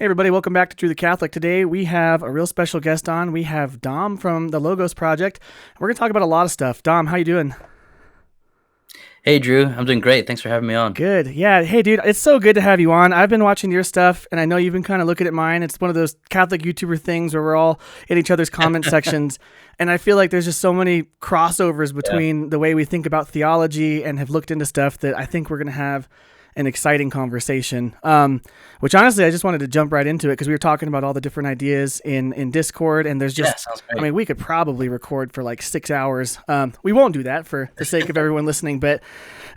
Hey everybody, welcome back to True the Catholic. Today we have a real special guest on. We have Dom from the Logos Project. We're going to talk about a lot of stuff. Dom, how you doing? Hey Drew, I'm doing great. Thanks for having me on. Good. Yeah. Hey dude, it's so good to have you on. I've been watching your stuff and I know you've been kind of looking at mine. It's one of those Catholic YouTuber things where we're all in each other's comment sections. And I feel like there's just so many crossovers Yeah. between the way we think about theology and have looked into stuff that I think we're going to have an exciting conversation. Which honestly, I just wanted to jump right into it because we were talking about all the different ideas in Discord, and there's Yeah, just, sounds I great. mean, we could probably record for like 6 hours. We won't do that for the sake of everyone listening, but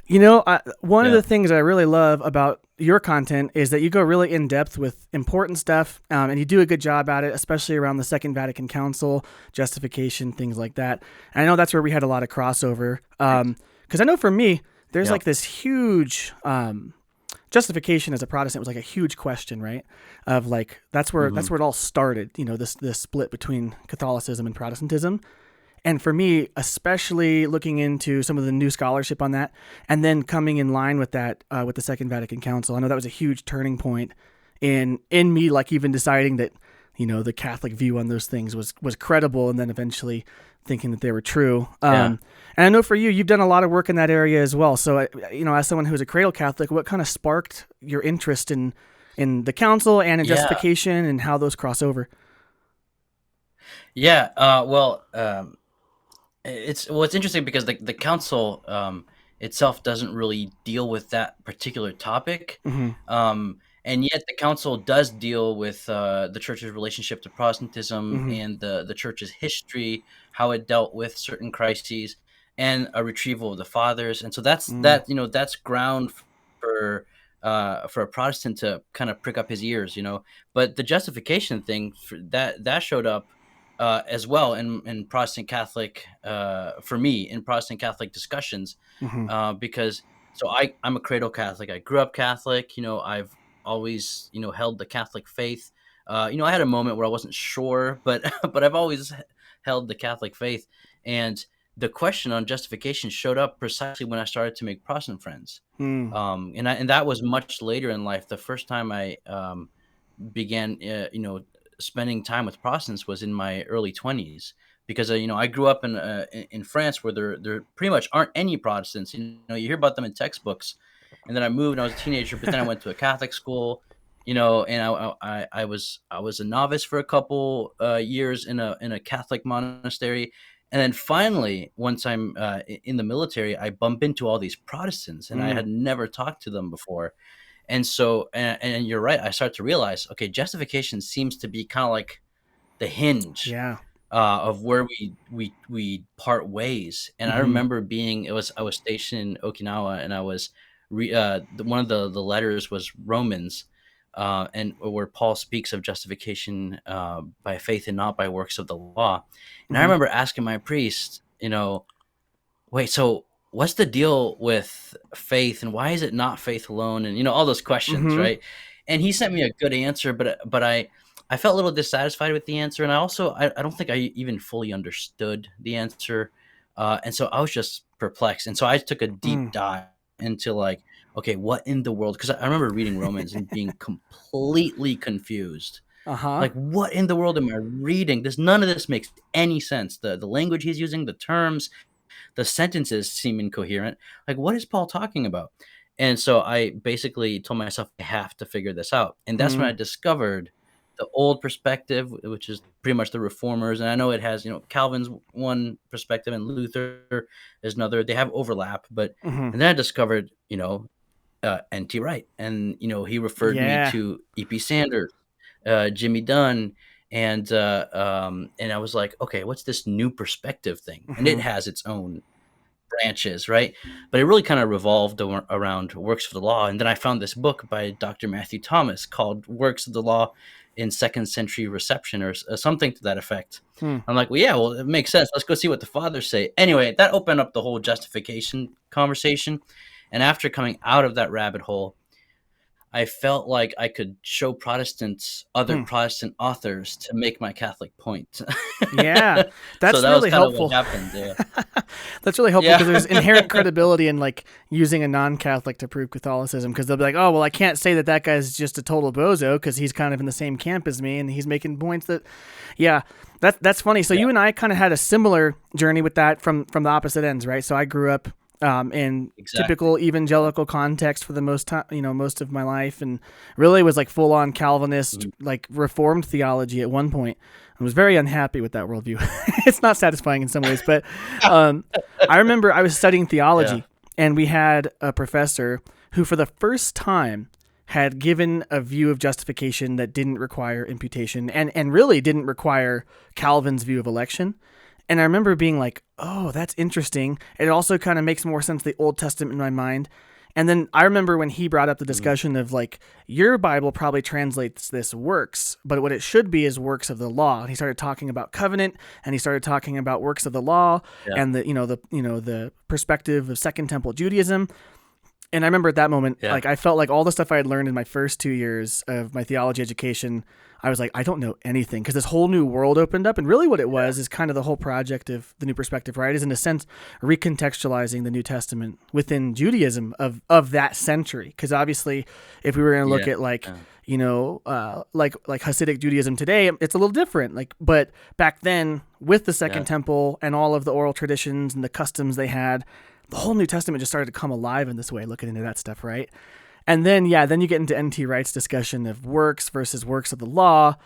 one of Yeah. the things I really love about your content is that you go really in depth with important stuff, and you do a good job at it, especially around the Second Vatican Council, justification, things like that. And I know that's where we had a lot of crossover. Thanks. Because I know for me, there's Yeah. like this huge justification as a Protestant was like a huge question, right? Of like hmm that's where it all started. You know, this split between Catholicism and Protestantism. And for me, especially looking into some of the new scholarship on that, and then coming in line with that with the Second Vatican Council, I know that was a huge turning point in me, like even deciding that the Catholic view on those things was credible, and then eventually thinking that they were true. Yeah. And I know for you, you've done a lot of work in that area as well. So, as someone who's a cradle Catholic, what kind of sparked your interest in the Council and in Yeah. justification and how those cross over? Yeah. It's interesting because the council itself doesn't really deal with that particular topic, Mm-hmm. and yet the council does deal with the church's relationship to Protestantism Mm-hmm. and the church's history, how it dealt with certain crises, and a retrieval of the fathers. And so Mm. that's ground for a Protestant to kind of prick up his ears. But the justification thing that showed up as well in Protestant Catholic for me in Protestant Catholic discussions Mm-hmm. because I'm a cradle Catholic. I grew up Catholic. I've always held the Catholic faith. I had a moment where I wasn't sure, but but I've always held the Catholic faith. And the question on justification showed up precisely when I started to make Protestant friends. Mm. And that was much later in life. The first time I began, spending time with Protestants was in my early 20s because I grew up in France where there pretty much aren't any Protestants. You hear about them in textbooks, and then I moved and I was a teenager, but then I went to a Catholic school. And I was a novice for a couple years in a Catholic monastery, and then finally, once I'm in the military, I bump into all these Protestants, and I Mm. had never talked to them before. And so, and you're right, I start to realize, okay, justification seems to be kind of like the hinge Yeah. of where we part ways. And I Mm-hmm. remember I was stationed in Okinawa, and I was one of the letters was Romans, and where Paul speaks of justification by faith and not by works of the law. And I Mm-hmm. remember asking my priest, wait, so what's the deal with faith, and why is it not faith alone, and all those questions, Mm-hmm. right? And he sent me a good answer, but I felt a little dissatisfied with the answer, and I don't think I even fully understood the answer, and so I was just perplexed, and so I took a deep Mm. dive into, like, okay, what in the world, because I remember reading Romans and being completely confused. Uh-huh. Like, what in the world am I reading? None of this makes any sense. The language he's using, the terms, the sentences seem incoherent. Like, what is Paul talking about? And so I basically told myself, I have to figure this out. And that's when Mm. I discovered the old perspective, which is pretty much the reformers. And I know it has, Calvin's one perspective and Luther is another. They have overlap, but Mm-hmm. and then I discovered, N.T. Wright, and he referred me Yeah. to E.P. Sanders, Jimmy Dunn, and I was like, okay, what's this new perspective thing? And it Mm-hmm. has its own branches, right? But it really kind of revolved around works of the law. And then I found this book by Dr. Matthew Thomas called Works of the Law in Second Century Reception, or something to that effect. Hmm. I'm like, well, yeah, well, it makes sense. Let's go see what the fathers say. Anyway, that opened up the whole justification conversation. And after coming out of that rabbit hole, I felt like I could show Protestants other Hmm. Protestant authors to make my Catholic point. Yeah, So that's that was really kind of what helpful. happened. Yeah. That's really helpful Yeah. because there's inherent credibility in like using a non-Catholic to prove Catholicism, because they'll be like, oh well, I can't say that that guy's just a total bozo because he's kind of in the same camp as me and he's making points that, yeah, that's funny. So Yeah. you and I kind of had a similar journey with that from the opposite ends, right? So I grew up in Exactly. typical evangelical context for the most time, most of my life, and really was like full on Calvinist, Mhm. like Reformed theology at one point. I was very unhappy with that worldview. It's not satisfying in some ways, but um, I remember I was studying Yeah. theology, and we had a professor who, for the first time, had given a view of justification that didn't require imputation, and really didn't require Calvin's view of election. And I remember being like, oh, that's interesting. It also kind of makes more sense, the Old Testament in my mind. And then I remember when he brought up the Mhm. discussion of like, your Bible probably translates this works, but what it should be is works of the law. And he started talking about covenant, and he started talking about works of the law, Yeah. and the perspective of Second Temple Judaism. And I remember at that moment, Yeah. like I felt like all the stuff I had learned in my first 2 years of my theology education, I was like, I don't know anything, because this whole new world opened up. And really what it was is kind of the whole project of the New Perspective, right? Is in a sense recontextualizing the New Testament within Judaism of that century. Because obviously, if we were going to look Yeah. at like, Yeah. like Hasidic Judaism today, it's a little different. Like, but back then, with the Yeah. Second Temple and all of the oral traditions and the customs they had, the whole New Testament just started to come alive in this way, looking into that stuff, right? And then, yeah, then you get into N.T. Wright's discussion of works versus works of the law.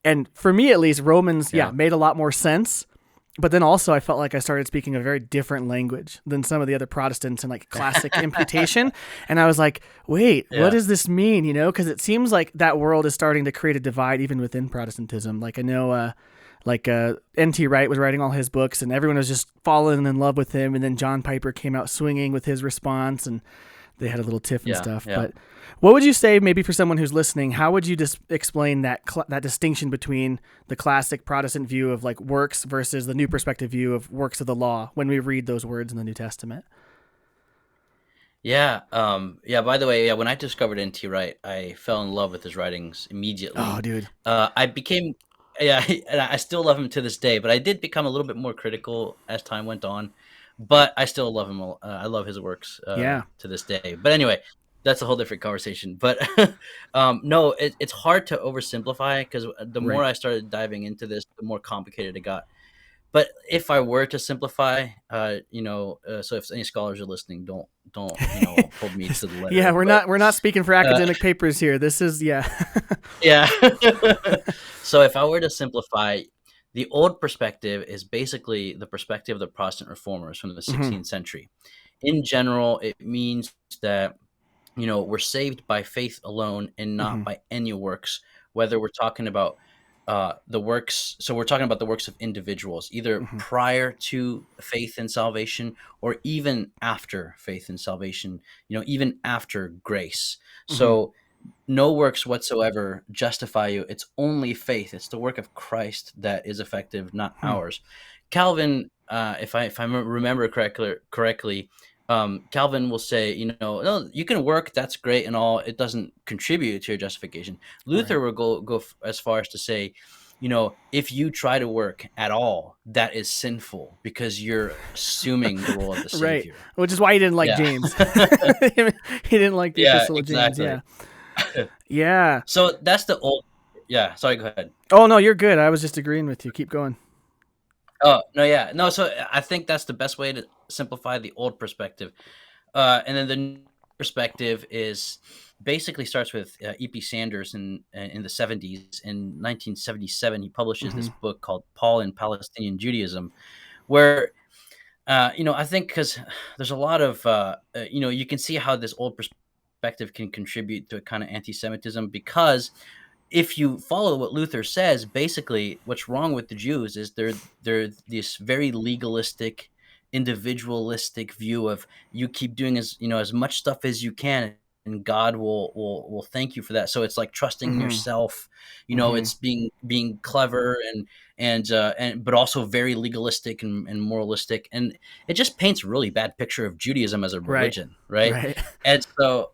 And for me, at least, Romans, yeah, Yeah. made a lot more sense. But then also, I felt like I started speaking a very different language than some of the other Protestants and like classic imputation. And I was like, wait, what Yeah. does this mean? Because it seems like that world is starting to create a divide even within Protestantism. Like I know, N.T. Wright was writing all his books, and everyone was just falling in love with him. And then John Piper came out swinging with his response, and they had a little tiff and Yeah. stuff. Yeah. But what would you say, maybe for someone who's listening, how would you explain that distinction between the classic Protestant view of like works versus the New Perspective view of works of the law when we read those words in the New Testament? Yeah. Yeah. By the way, yeah, when I discovered N.T. Wright, I fell in love with his writings Oh, immediately. dude. I became, yeah, and I still love him to this day, but I did become a little bit more critical as time went on. But I still love him. I love his works Yeah. to this day. But anyway, that's a whole different conversation. But no, it's hard to oversimplify because the more Right. I started diving into this, the more complicated it got. But if I were to simplify, so if any scholars are listening, don't hold me to the Yeah, letter. we're But not speaking for uh, academic papers here. This is, yeah. yeah. So if I were to simplify, the old perspective is basically the perspective of the Protestant reformers from the Hmm. 16th century. In general, it means that we're saved by faith alone and not Hmm. by any works, whether we're talking about the works. So we're talking about the works of individuals, either Hmm. prior to faith and salvation or even after faith and salvation, even after grace. Hmm. So no works whatsoever justify you. It's only faith. It's the work of Christ that is effective, not Hmm. ours. Calvin, if I remember correctly, Calvin will say, no, you can work. That's great and all. It doesn't contribute to your justification. Luther Right. will go as far as to say, if you try to work at all, that is sinful because you're assuming the role of the Right. Savior. Which is why he didn't like Yeah, James. He didn't like the yeah, Epistle of James. exactly. Yeah. Yeah. So that's the old. Yeah, sorry. Go ahead. Oh no, you're good. I was just agreeing with you. Keep going. Oh no, yeah, no. So I think that's the best way to simplify the old perspective. And then the new perspective is basically starts with E.P. Sanders in the 70s. In 1977, he publishes Hmm. this book called Paul in Palestinian Judaism, where I think because there's a lot of you can see how this old perspective can contribute to a kind of anti-Semitism because if you follow what Luther says, basically what's wrong with the Jews is they're this very legalistic, individualistic view of you keep doing as much stuff as you can and God will thank you for that. So it's like trusting in Mm-hmm. yourself. Mm-hmm. It's being clever and but also very legalistic and moralistic, and it just paints a really bad picture of Judaism as a Right. religion, right? Right. And so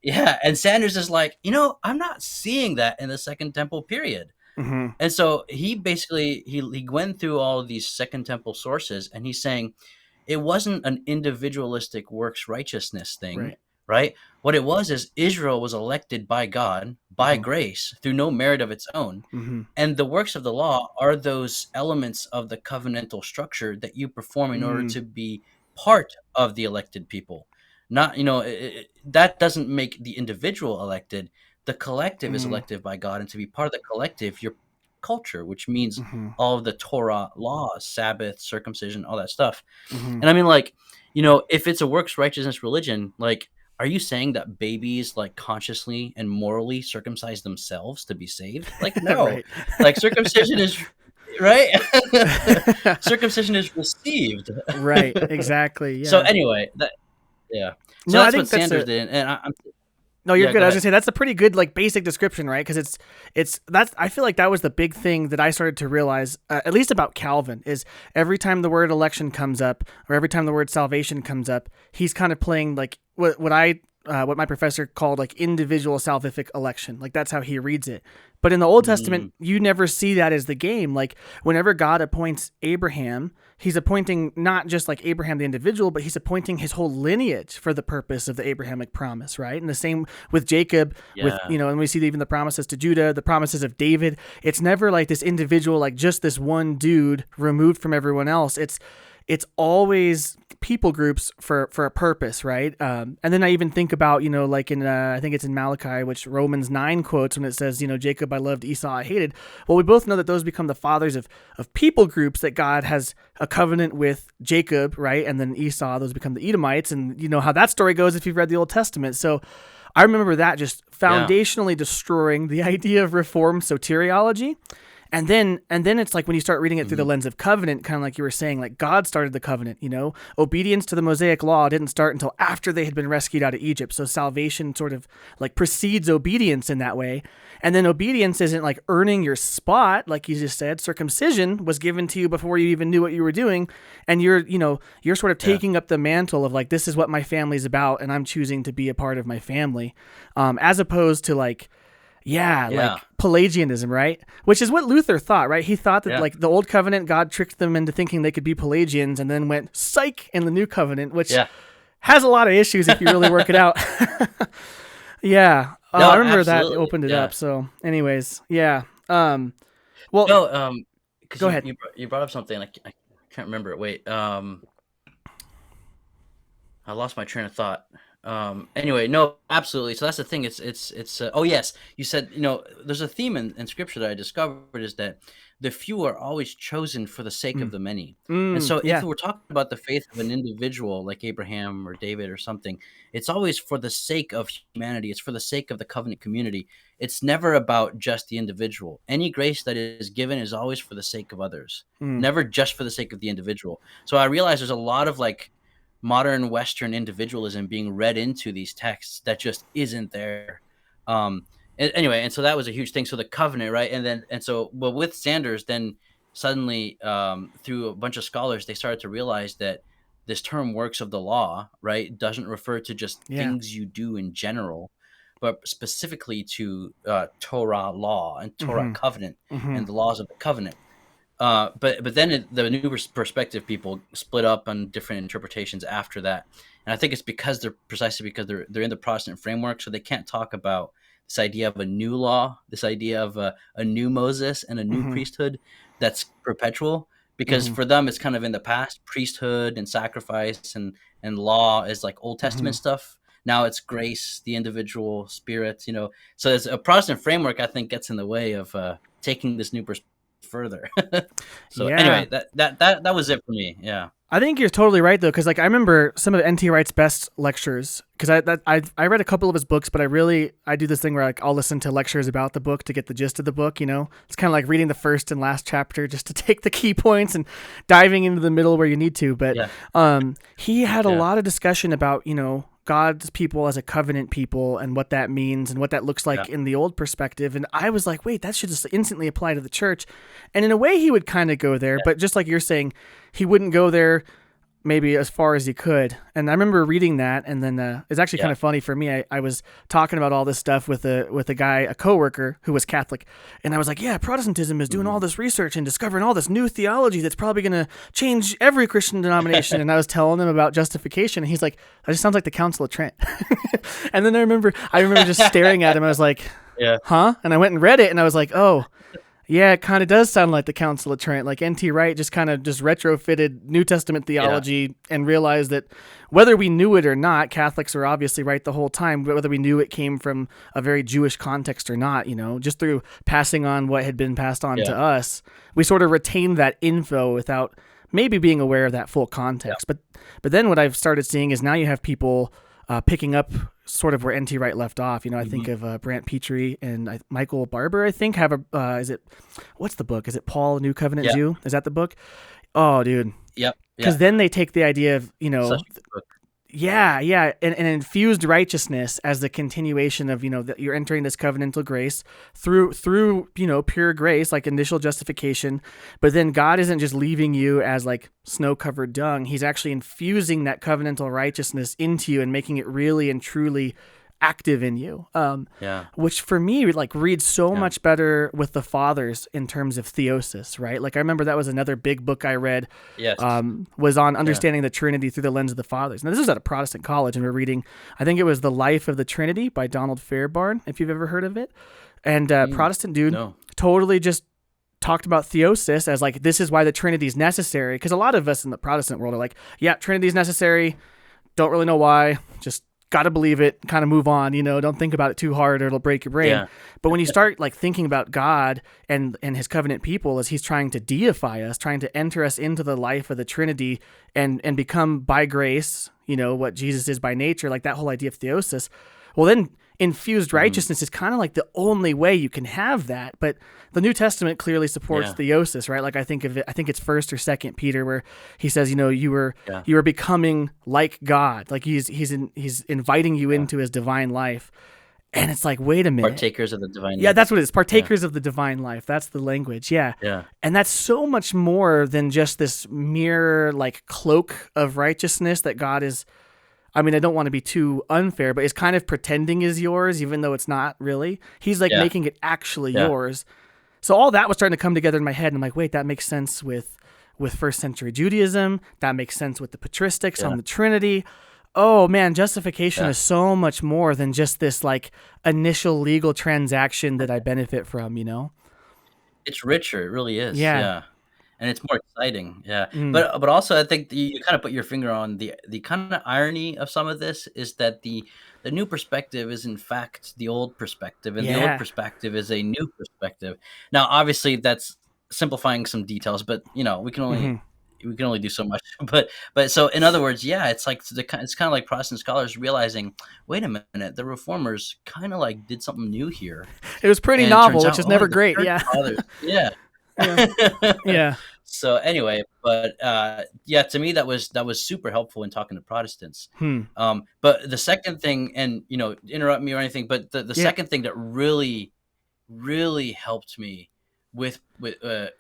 yeah, and Sanders is like, I'm not seeing that in the Second Temple period. Mm-hmm. And so he basically he went through all of these Second Temple sources, and he's saying it wasn't an individualistic works righteousness thing, Right. right? What it was is Israel was elected by God by Mm-hmm. grace through no merit of its own. Mm-hmm. And the works of the law are those elements of the covenantal structure that you perform in order Mm. to be part of the elected people. Not, that doesn't make the individual elected. The collective is Mm. elected by God. And to be part of the collective, you're culture, which means Mm-hmm. all of the Torah laws, Sabbath, circumcision, all that stuff. Mm-hmm. And I mean, like, if it's a works righteousness religion, like, are you saying that babies like consciously and morally circumcise themselves to be saved? Like, no. Right. Like, circumcision is right. Circumcision is received. Right. Exactly. So Yeah. anyway, yeah. So No, I that's what think that's Sanders a did, and I'm no. You're yeah. good. Go I was gonna ahead. say that's a pretty good like basic description, right? Because it's that's I feel like that was the big thing that I started to realize, at least about Calvin, is every time the word election comes up or every time the word salvation comes up, he's kind of playing like what my professor called like individual salvific election. Like that's how he reads it. But in the Old Testament, Mm, you never see that as the game. Like whenever God appoints Abraham, he's appointing not just like Abraham the individual, but he's appointing his whole lineage for the purpose of the Abrahamic promise, right? And the same with Jacob, with yeah. and we see even the promises to Judah, the promises of David. It's never like this individual, like just this one dude removed from everyone else. It's always people groups for a purpose, right? And then I even think about, like in I think it's in Malachi, which Romans 9 quotes when it says, Jacob I loved, Esau I hated. Well, we both know that those become the fathers of people groups that God has a covenant with Jacob, right? And then Esau, those become the Edomites, and you know how that story goes if you've read the Old Testament. So I remember that just Yeah. foundationally destroying the idea of Reformed soteriology. And then it's like when you start reading it through the Mhm. lens of covenant, kind of like you were saying, like God started the covenant, obedience to the Mosaic law didn't start until after they had been rescued out of Egypt. So salvation sort of like precedes obedience in that way. And then obedience isn't like earning your spot, like you just said. Circumcision was given to you before you even knew what you were doing. And you're sort of Yeah. taking up the mantle of like, this is what my family's about. And I'm choosing to be a part of my family. As opposed to like, yeah, Yeah. like Pelagianism, right? Which is what Luther thought, right? He thought that Yeah. like the old covenant, God tricked them into thinking they could be Pelagians and then went psych in the new covenant, which Yeah. has a lot of issues if you really work it out. Yeah. No, I remember that absolutely. opened it Yeah. up. So anyways, yeah. Well, No, because go ahead. you brought up something I can't remember it. Wait, I lost my train of thought. Anyway, no, absolutely. So that's the thing. It's. Oh yes, you said there's a theme in scripture that I discovered is that the few are always chosen for the sake of Mm. the many. And so if Yeah. we're talking about the faith of an individual like Abraham or David or something, it's always for the sake of humanity. It's for the sake of the covenant community. It's never about just the individual. Any grace that is given is always for the sake of others, Mm. never just for the sake of the individual. So I realize there's a lot of like modern Western individualism being read into these texts that just isn't there. Anyway, and so that was a huge thing. So the covenant, right? But with Sanders, then suddenly through a bunch of scholars, they started to realize that this term works of the law, right, doesn't refer to just Yeah. things you do in general, but specifically to Torah law and Torah Mm-hmm. covenant Mm-hmm. and the laws of the covenant. But then the new perspective people split up on different interpretations after that, and I think it's because they're in the Protestant framework, so they can't talk about this idea of a new law, this idea of a new Moses and a new Mm-hmm. priesthood that's perpetual. Because Mm-hmm. for them, it's kind of in the past, priesthood and sacrifice and law is like Old Mm-hmm. Testament stuff. Now it's grace, the individual spirit, So as a Protestant framework, I think gets in the way of taking this new perspective further. So Yeah. anyway, that was it for me. Yeah. I think you're totally right though, because like I remember some of N.T. Wright's best lectures, because I read a couple of his books, but I do this thing where like I'll listen to lectures about the book to get the gist of the book. It's kind of like reading the first and last chapter just to take the key points and diving into the middle where you need to. But Yeah. he had a Yeah. lot of discussion about God's people as a covenant people and what that means and what that looks Yeah. like in the old perspective. And I was like, wait, that should just instantly apply to the church. And in a way, he would kind of go there, but just like you're saying, he wouldn't go there maybe as far as he could. And I remember reading that, and then it's actually kind of funny for me. I was talking about all this stuff with a guy, a coworker who was Catholic, and I was like, yeah, Protestantism is doing all this research and discovering all this new theology that's probably going to change every Christian denomination. And I was telling him about justification, and he's like, that just sounds like the Council of Trent. And then I remember just staring at him. I was like, huh? And I went and read it, and I was like, oh, yeah, it kind of does sound like the Council of Trent. Like N.T. Wright just kind of just retrofitted New Testament theology and realized that whether we knew it or not, Catholics were obviously right the whole time, but whether we knew it came from a very Jewish context or not, just through passing on what had been passed on to us, we sort of retained that info without maybe being aware of that full context. But then what I've started seeing is now you have people picking up sort of where N.T. Wright left off. I think of Brant Petrie and Michael Barber, I think, have what's the book? Is it Paul, New Covenant Jew? Is that the book? Oh, dude. Yep. Because then they take the idea of, Such a good book. and infused righteousness as the continuation of, that you're entering this covenantal grace through pure grace, like initial justification. But then God isn't just leaving you as like snow-covered dung. He's actually infusing that covenantal righteousness into you and making it really and truly active in you, which for me like reads so much better with the fathers in terms of theosis, right? Like I remember that was another big book I read, was on understanding the Trinity through the lens of the fathers. Now this was at a Protestant college, and we're reading, I think it was The Life of the Trinity by Donald Fairbairn, if you've ever heard of it. And Protestant dude totally just talked about theosis as like, this is why the Trinity is necessary. Because a lot of us in the Protestant world are like, yeah, Trinity is necessary. Don't really know why. Just got to believe it, kind of move on, don't think about it too hard or it'll break your brain. Yeah. But when you start like thinking about God and his covenant people as he's trying to deify us, trying to enter us into the life of the Trinity and become by grace, what Jesus is by nature, like that whole idea of theosis, well then infused righteousness is kind of like the only way you can have that. But the New Testament clearly supports theosis, right? Like I think it's 1st or 2nd Peter where he says, you were becoming like God. Like he's inviting you into his divine life. And it's like, wait a minute. Partakers of the divine life. Yeah, that's what it is. Partakers of the divine life. That's the language. Yeah. Yeah. And that's so much more than just this mere like cloak of righteousness that God is, I don't want to be too unfair, but it's kind of pretending is yours, even though it's not really. He's like making it actually yours. So all that was starting to come together in my head. And I'm like, wait, that makes sense with 1st century Judaism. That makes sense with the patristics on the Trinity. Oh man, justification is so much more than just this like initial legal transaction that I benefit from, It's richer. It really is. Yeah. And it's more exciting, But also, I think you kind of put your finger on the kind of irony of some of this is that the new perspective is in fact the old perspective, and the old perspective is a new perspective. Now, obviously, that's simplifying some details, but we can only do so much. But so in other words, it's like it's kind of like Protestant scholars realizing, wait a minute, the Reformers kind of like did something new here. It was pretty novel, which is never great. Fathers, yeah. So anyway, but to me that was super helpful in talking to Protestants. But the second thing, and interrupt me or anything, but the second thing that really, really helped me with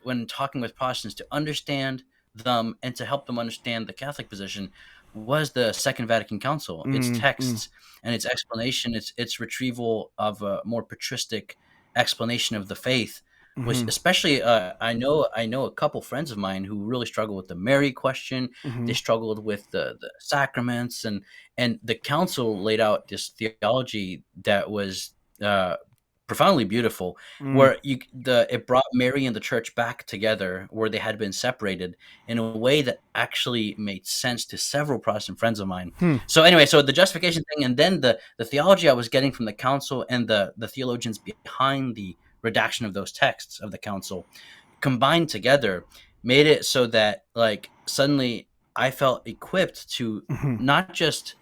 when talking with Protestants to understand them and to help them understand the Catholic position was the Second Vatican Council, its texts and its explanation, its retrieval of a more patristic explanation of the faith. Was especially I know a couple friends of mine who really struggle with the Mary question. They struggled with the sacraments, and the council laid out this theology that was profoundly beautiful, where it brought Mary and the church back together where they had been separated in a way that actually made sense to several Protestant friends of mine. So anyway, so the justification thing, and then the theology I was getting from the council and the theologians behind the redaction of those texts of the council combined together made it so that like suddenly I felt equipped to not just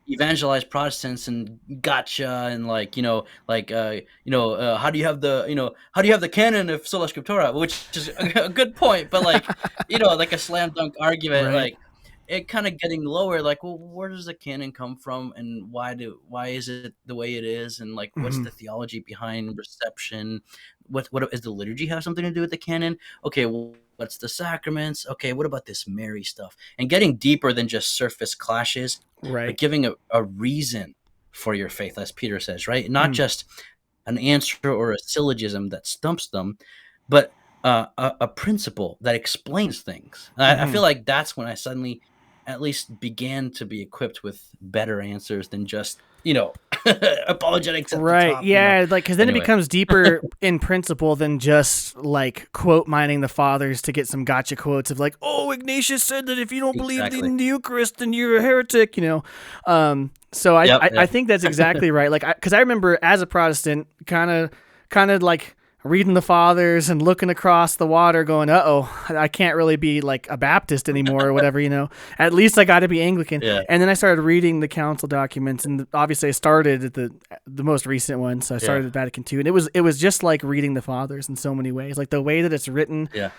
evangelize Protestants and gotcha and how do you have the canon of sola scriptura, which is a good point, but like like a slam dunk argument, right. Like it kind of getting lower, like, well, where does the canon come from, and why is it the way it is, and like, what's Hmm. the theology behind reception? What is the liturgy have something to do with the canon? Okay, well, what's the sacraments? Okay, what about this Mary stuff? And getting deeper than just surface clashes, but Right. giving a reason for your faith, as Peter says, right? Not Mm. just an answer or a syllogism that stumps them, but a principle that explains things. I Hmm. feel like that's when I suddenly at least began to be equipped with better answers than just, apologetics at the Right. top. Yeah. Like, because then it Anyway, becomes deeper in principle than just like quote mining the fathers to get some gotcha quotes of like, oh, Ignatius said that if you don't believe exactly. in the Eucharist, then you're a heretic. So I, Yep, I, I yep. think that's exactly right. Like, because I remember as a Protestant, kind of like reading the fathers and looking across the water going, uh-oh, I can't really be like a Baptist anymore or whatever. At least I got to be Anglican. Yeah, And then I started reading the council documents, and obviously I started at the most recent one, so I yeah, started at Vatican II, and it was just like reading the fathers in so many ways, like the way that it's written, yeah,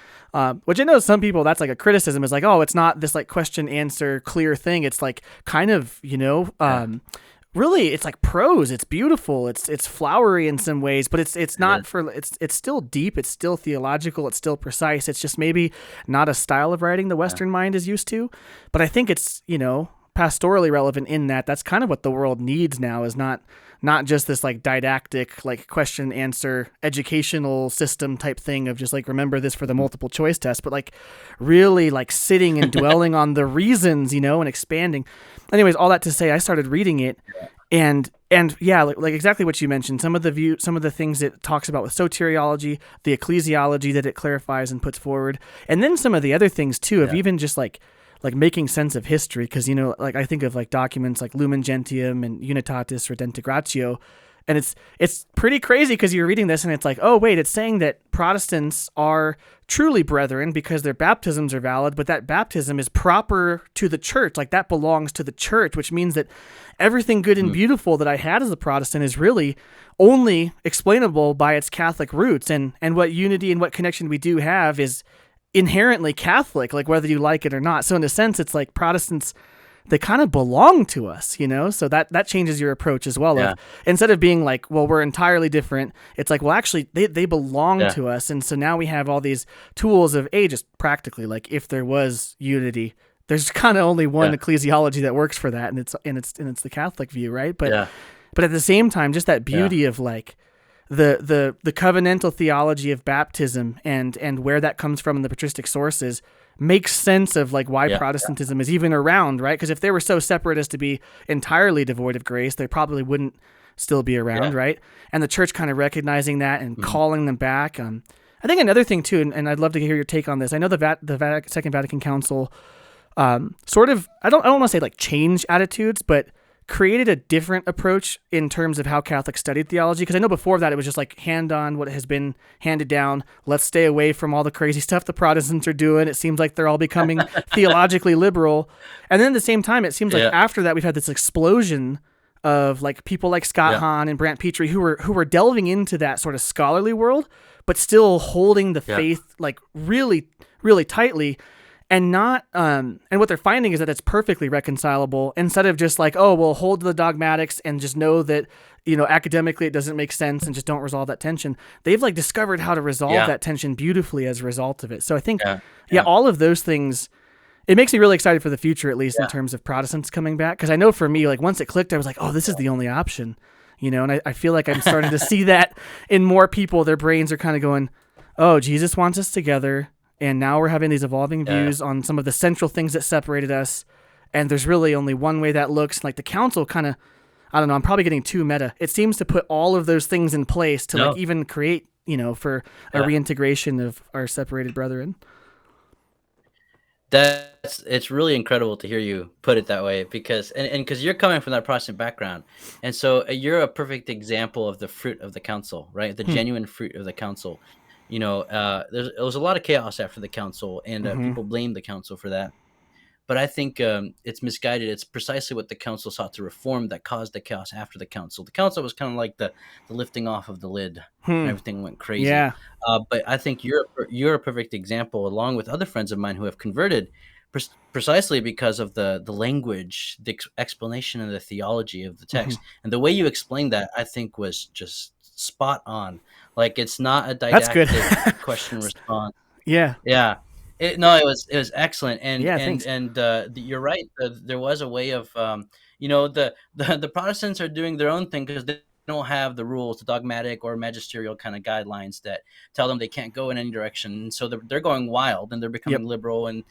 which I know some people that's like a criticism is like, oh, it's not this like question answer clear thing. It's like kind of yeah. really it's like prose. It's beautiful. It's flowery in some ways, but it's It not is. for it's still deep. It's still theological. It's still precise. It's just maybe not a style of writing the Yeah, Western mind is used to, but I think it's pastorally relevant in that that's kind of what the world needs now is not just this like didactic like question answer educational system type thing of just like remember this for the multiple choice test, but like really like sitting and dwelling on the reasons, and expanding. Anyways, all that to say, I started reading it, and yeah, like exactly what you mentioned. Some of the things it talks about with soteriology, the ecclesiology that it clarifies and puts forward, and then some of the other things too of yeah, even just like making sense of history, because like I think of like documents like Lumen Gentium and Unitatis Redemptigratio, and it's pretty crazy because you're reading this and it's like, oh wait, it's saying that Protestants are truly brethren because their baptisms are valid, but that baptism is proper to the church, like that belongs to the church, which means that everything good and mhm, beautiful that I had as a Protestant is really only explainable by its Catholic roots, and what unity and what connection we do have is inherently Catholic, like whether you like it or not. So in a sense, it's like Protestants, they kind of belong to us. So that changes your approach as well. Of yeah, instead of being like, well, we're entirely different, it's like, well, actually, they belong yeah, to us, and so now we have all these tools of just practically like if there was unity. There's kind of only one yeah, ecclesiology that works for that, and it's the Catholic view, right? But yeah, but at the same time, just that yeah, beauty of like the covenantal theology of baptism and where that comes from in the patristic sources makes sense of like why yeah, Protestantism is even around, right? Because if they were so separate as to be entirely devoid of grace, they probably wouldn't still be around, yeah. right? And the church kind of recognizing that and Mhm. calling them back. I think another thing too, and I'd love to hear your take on this. I know the Second Vatican Council sort of I don't want to say like change attitudes, but created a different approach in terms of how Catholics studied theology. Because I know before that it was just like hand on what has been handed down. Let's stay away from all the crazy stuff the Protestants are doing. It seems like they're all becoming theologically liberal. And then at the same time, it seems like Yeah, after that we've had this explosion of like people like Scott yeah, Hahn and Brant Petrie who were delving into that sort of scholarly world, but still holding the yeah, faith like really, really tightly, and not and what they're finding is that it's perfectly reconcilable instead of just like, oh, well, hold to the dogmatics and just know that academically it doesn't make sense and just don't resolve that tension. They've like discovered how to resolve yeah, that tension beautifully as a result of it. So I think, yeah, yeah, yeah, all of those things, it makes me really excited for the future, at least in yeah, terms of Protestants coming back, because I know for me, like once it clicked, I was like, oh, this is the only option. And I feel like I'm starting to see that in more people. Their brains are kind of going, oh, Jesus wants us together, and now we're having these evolving yeah, views on some of the central things that separated us, and there's really only one way that looks. Like the council kind of, I don't know, I'm probably getting too meta. It seems to put all of those things in place to like no, even create, for a yeah. reintegration of our separated brethren. It's really incredible to hear you put it that way, because because you're coming from that Protestant background, and so you're a perfect example of the fruit of the council, right? The Hmm. genuine fruit of the council. There was a lot of chaos after the council, and Hmm. people blame the council for that. But I think it's misguided. It's precisely what the council sought to reform that caused the chaos after the council. The council was kind of like the lifting off of the lid, and Hmm. everything went crazy. Yeah. But I think you're a perfect example, along with other friends of mine who have converted, precisely because of the language, the explanation, and the theology of the Hmm. text, and the way you explained that, I think was just spot on. Like, it's not a That's good. didactic question response. Yeah. Yeah. No, it was excellent, Yeah. Thanks. you're right. There was a way of, the Protestants are doing their own thing because they don't have the rules, the dogmatic or magisterial kind of guidelines that tell them they can't go in any direction. And so they're going wild, and they're Yep. becoming liberal, and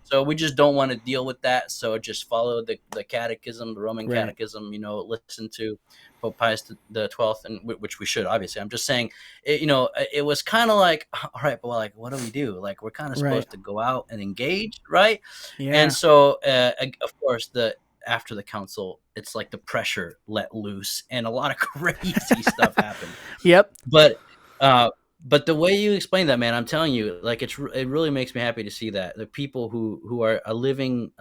so we just don't want to deal with that. So just follow the catechism, the Roman Right. catechism. Listen to Pope Pius the 12th, and which we should, obviously. I'm just saying, it was kind of like, all right, but like, what do we do? Like, we're kind of Right. supposed to go out and engage, right? And Yeah. so, of course, the after the council, it's like the pressure let loose, and a lot of crazy stuff happened. Yep. But uh, but the way you explain that, man, I'm telling you, like, it really makes me happy to see that the people who are a living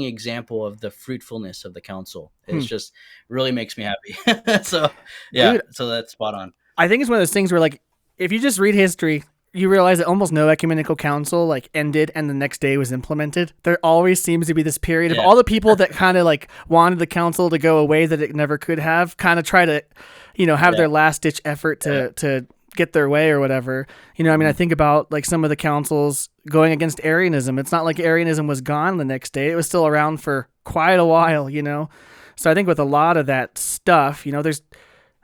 example of the fruitfulness of the council. Hmm. It's just really makes me happy. So yeah, Dude, so that's spot on. I think it's one of those things where, like, if you just read history, you realize that almost no ecumenical council like ended and the next day was implemented. There always seems to be this period of Yeah, all the people that kind of like wanted the council to go away that it never could have, kind of try to, have yeah, their last ditch effort yeah. to get their way or whatever. I mean, I Mhm. think about like some of the councils going against Arianism. It's not like Arianism was gone the next day. It was still around for quite a while. So I think with a lot of that stuff,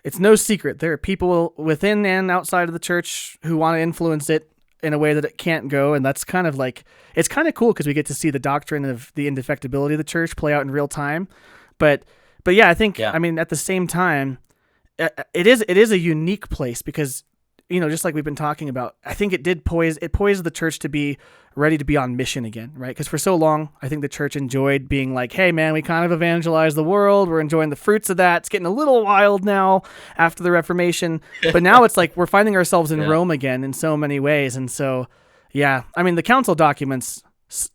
it's no secret there are people within and outside of the church who want to influence it in a way that it can't go, and that's kind of like it's kind of cool because we get to see the doctrine of the indefectibility of the church play out in real time. But but yeah, I think Yeah, I mean at the same time, it is a unique place because just like we've been talking about, I think it poised the church to be ready to be on mission again, right? Because for so long, I think the church enjoyed being like, hey, man, we kind of evangelized the world. We're enjoying the fruits of that. It's getting a little wild now after the Reformation. But now it's like we're finding ourselves in yeah, Rome again in so many ways. And so, yeah, I mean, the council documents,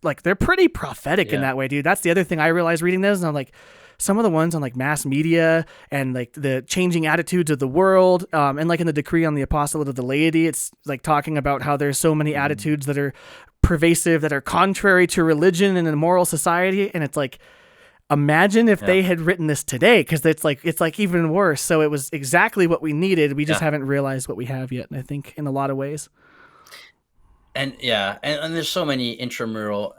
like, they're pretty prophetic in yeah. that way, dude. That's the other thing I realized reading this. And I'm like, some of the ones on like mass media and like the changing attitudes of the world, and like in the decree on the apostolate of the laity, it's like talking about how there's so many Mhm. attitudes that are pervasive, that are contrary to religion and a moral society. And it's like, imagine if Yeah, they had written this today, because it's like even worse. So it was exactly what we needed. We just yeah. haven't realized what we have yet. And I think in a lot of ways. And yeah, and there's so many intramural,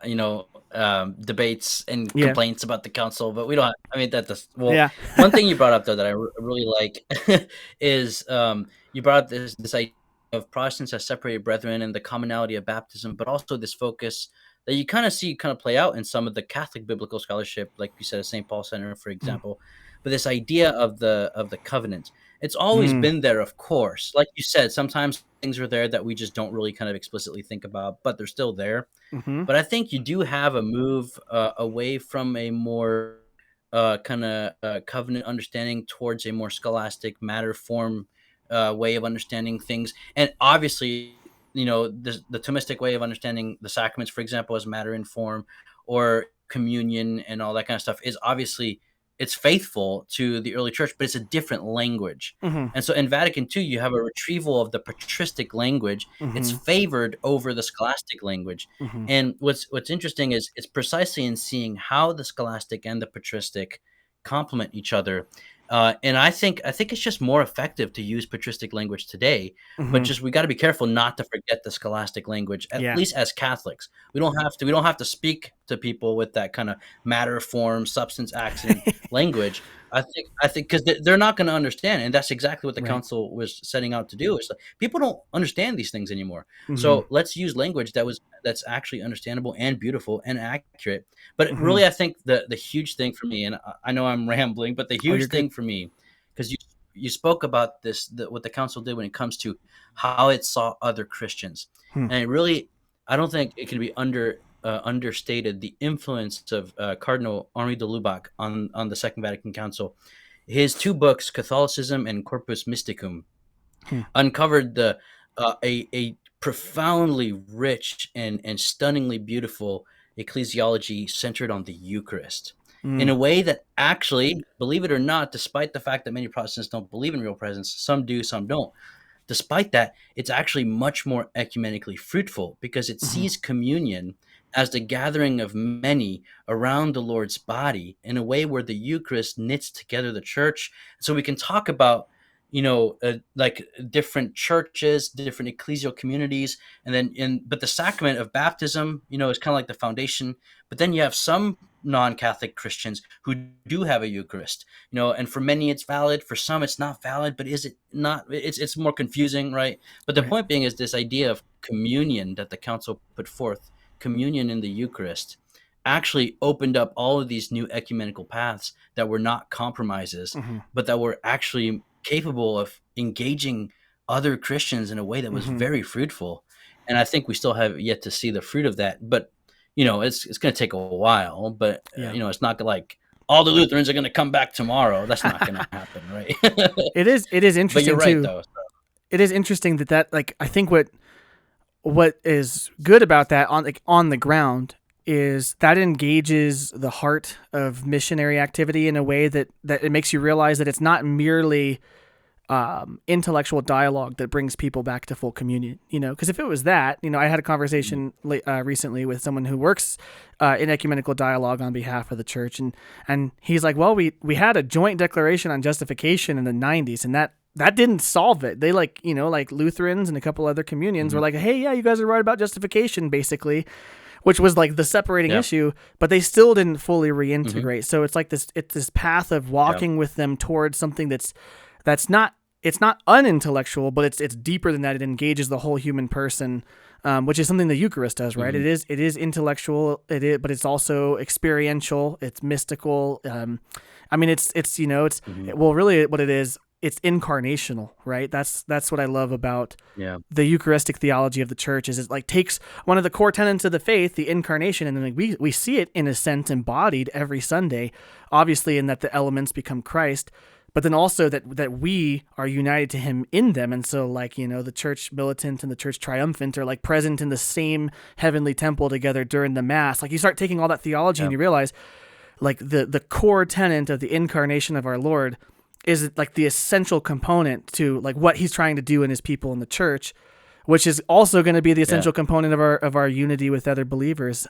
debates and Yeah. complaints about the council, but we don't. I mean, that does well. Yeah. One thing you brought up though that I really like is, you brought up this idea of Protestants as separated brethren and the commonality of baptism, but also this focus that you kind of see play out in some of the Catholic biblical scholarship, like you said, at St. Paul Center, for Mm. example. But this idea of the covenant, it's always Mm. been there, of course. Like you said, sometimes things are there that we just don't really kind of explicitly think about, but they're still there. Mm-hmm. But I think you do have a move away from a more kind of covenant understanding towards a more scholastic matter form way of understanding things. And obviously, the Thomistic way of understanding the sacraments, for example, as matter and form, or communion and all that kind of stuff, is obviously, it's faithful to the early church, but it's a different language. Mm-hmm. And so in Vatican II, you have a retrieval of the patristic language. It's Mm-hmm. favored over the scholastic language. Mm-hmm. And what's interesting is it's precisely in seeing how the scholastic and the patristic complement each other. And I think it's just more effective to use patristic language today, but Mm-hmm. just we got to be careful not to forget the scholastic language. At Yeah. least as Catholics, we don't have to speak to people with that kind of matter, form, substance, accident language. I think because they're not going to understand, and that's exactly what the Right. council was setting out to do. Is like, people don't understand these things anymore, Mm-hmm. so let's use language that's actually understandable and beautiful and accurate. But Mm-hmm. really, I think the huge thing for me, and I know I'm rambling, but the Oh, you're huge good. thing for me, because you spoke about this, what the council did when it comes to how it saw other Christians, Hmm. and I don't think it can be understated the influence of Cardinal Henri de Lubac on the Second Vatican Council. His two books, Catholicism and Corpus Mysticum, Hmm. uncovered a profoundly rich and stunningly beautiful ecclesiology centered on the Eucharist in Mm. a way that actually, believe it or not, despite the fact that many Protestants don't believe in real presence, some do, some don't. Despite that, it's actually much more ecumenically fruitful because it Mm-hmm. sees communion as the gathering of many around the Lord's body in a way where the Eucharist knits together the church. So we can talk about, like different churches, different ecclesial communities, and then but the sacrament of baptism, is kind of like the foundation. But then you have some non-Catholic Christians who do have a Eucharist, and for many it's valid, for some it's not valid. But is it not? It's more confusing, right? But the Right. point being is this idea of communion that the council put forth, communion in the Eucharist, actually opened up all of these new ecumenical paths that were not compromises, Mm-hmm. but that were actually capable of engaging other Christians in a way that was Mm-hmm. very fruitful. And I think we still have yet to see the fruit of that. But it's going to take a while. But Yeah. it's not like all the Lutherans are going to come back tomorrow. That's not going to happen, right? It is But you're interesting right, too. though. It is interesting that like I think what is good about that on the ground is that engages the heart of missionary activity in a way that it makes you realize that it's not merely intellectual dialogue that brings people back to full communion. Because if it was that, I had a conversation recently with someone who works in ecumenical dialogue on behalf of the church, and he's like, well, we had a joint declaration on justification in the 90s, and that didn't solve it. They like Lutherans and a couple other communions were Mhm. like, hey, yeah, you guys are right about justification, basically, which was like the separating Yeah. issue, but they still didn't fully Mhm. reintegrate. So it's like this path of Yeah. walking with them towards something that's not, it's not unintellectual, but it's deeper than that. It engages the whole human person, which is something the Eucharist does, right? Mhm. It is intellectual, but it's also experiential. It's mystical. I mean, it's Mhm. well, really, what it is, it's incarnational, right? That's what I love about Yeah. the Eucharistic theology of the church. Is it like takes one of the core tenets of the faith, the incarnation, and then like we see it in a sense embodied every Sunday, obviously in that the elements become Christ, but then also that we are united to him in them. And so like, the church militant and the church triumphant are like present in the same heavenly temple together during the mass. Like you start taking all that theology and Yeah. you realize like the core tenet of the incarnation of our Lord is like the essential component to like what he's trying to do in his people in the church, which is also going to be the Yeah. essential component of our unity with other believers.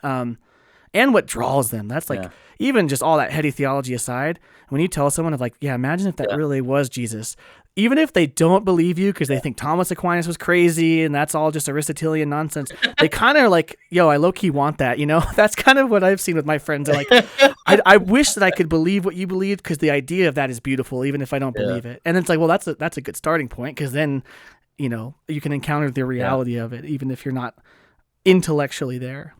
And what draws them. That's like, Yeah. even just all that heady theology aside, when you tell someone of like, yeah, imagine if that Yeah. really was Jesus, even if they don't believe you because they think Thomas Aquinas was crazy and that's all just Aristotelian nonsense, they kind of like, yo, I low key want that, That's kind of what I've seen with my friends. They're like, I wish that I could believe what you believed because the idea of that is beautiful, even if I don't Yeah. believe it. And it's like, well, that's a good starting point because then, you can encounter the Yeah. reality of it, even if you're not intellectually there.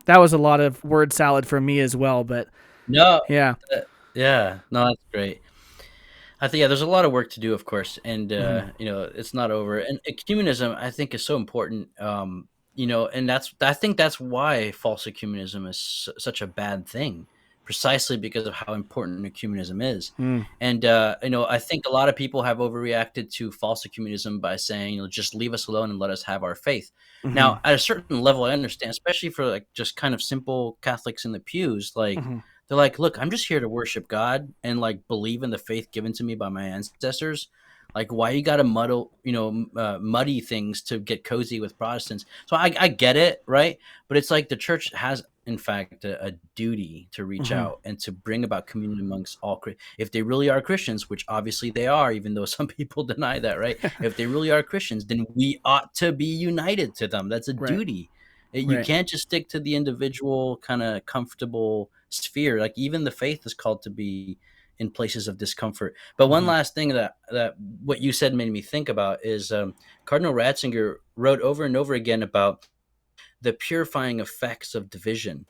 That was a lot of word salad for me as well, but No. yeah. Yeah. No, that's great. I think, yeah, there's a lot of work to do, of course, and Hmm. it's not over. And ecumenism, I think, is so important. And I think that's why false ecumenism is such a bad thing, precisely because of how important ecumenism is. Mm. And I think a lot of people have overreacted to false ecumenism by saying, just leave us alone and let us have our faith. Hmm. Now, at a certain level, I understand, especially for like just kind of simple Catholics in the pews, like Hmm. they're like, look, I'm just here to worship God and like believe in the faith given to me by my ancestors. Like, why you got to muddy things to get cozy with Protestants? So I get it, right? But it's like the church has, in fact, a duty to reach Hmm. out and to bring about communion amongst all. If they really are Christians, which obviously they are, even though some people deny that, right? If they really are Christians, then we ought to be united to them. That's a Right. duty. You Right. can't just stick to the individual kind of comfortable sphere. Like even the faith is called to be in places of discomfort. But one Hmm. last thing that what you said made me think about is Cardinal Ratzinger wrote over and over again about the purifying effects of division,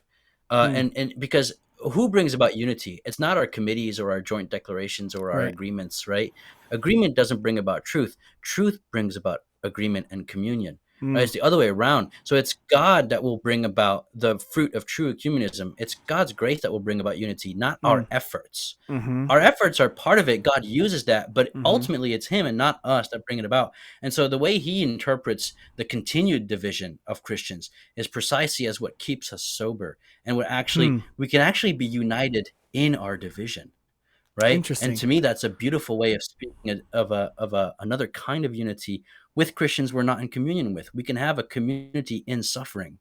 Mm. and because who brings about unity? It's not our committees or our joint declarations or our Right. agreements, right? Agreement doesn't bring about truth. Truth brings about agreement and communion. Right? Mm. It's the other way around. So it's God that will bring about the fruit of true ecumenism. It's God's grace that will bring about unity, not Mm. our efforts. Hmm. Our efforts are part of it. God uses that, but Hmm. ultimately it's Him and not us that bring it about. And so the way He interprets the continued division of Christians is precisely as what keeps us sober, and Hmm. we can actually be united in our division, right? And Interesting. to me, that's a beautiful way of speaking of another kind of unity with Christians we're not in communion with. We can have a community in suffering,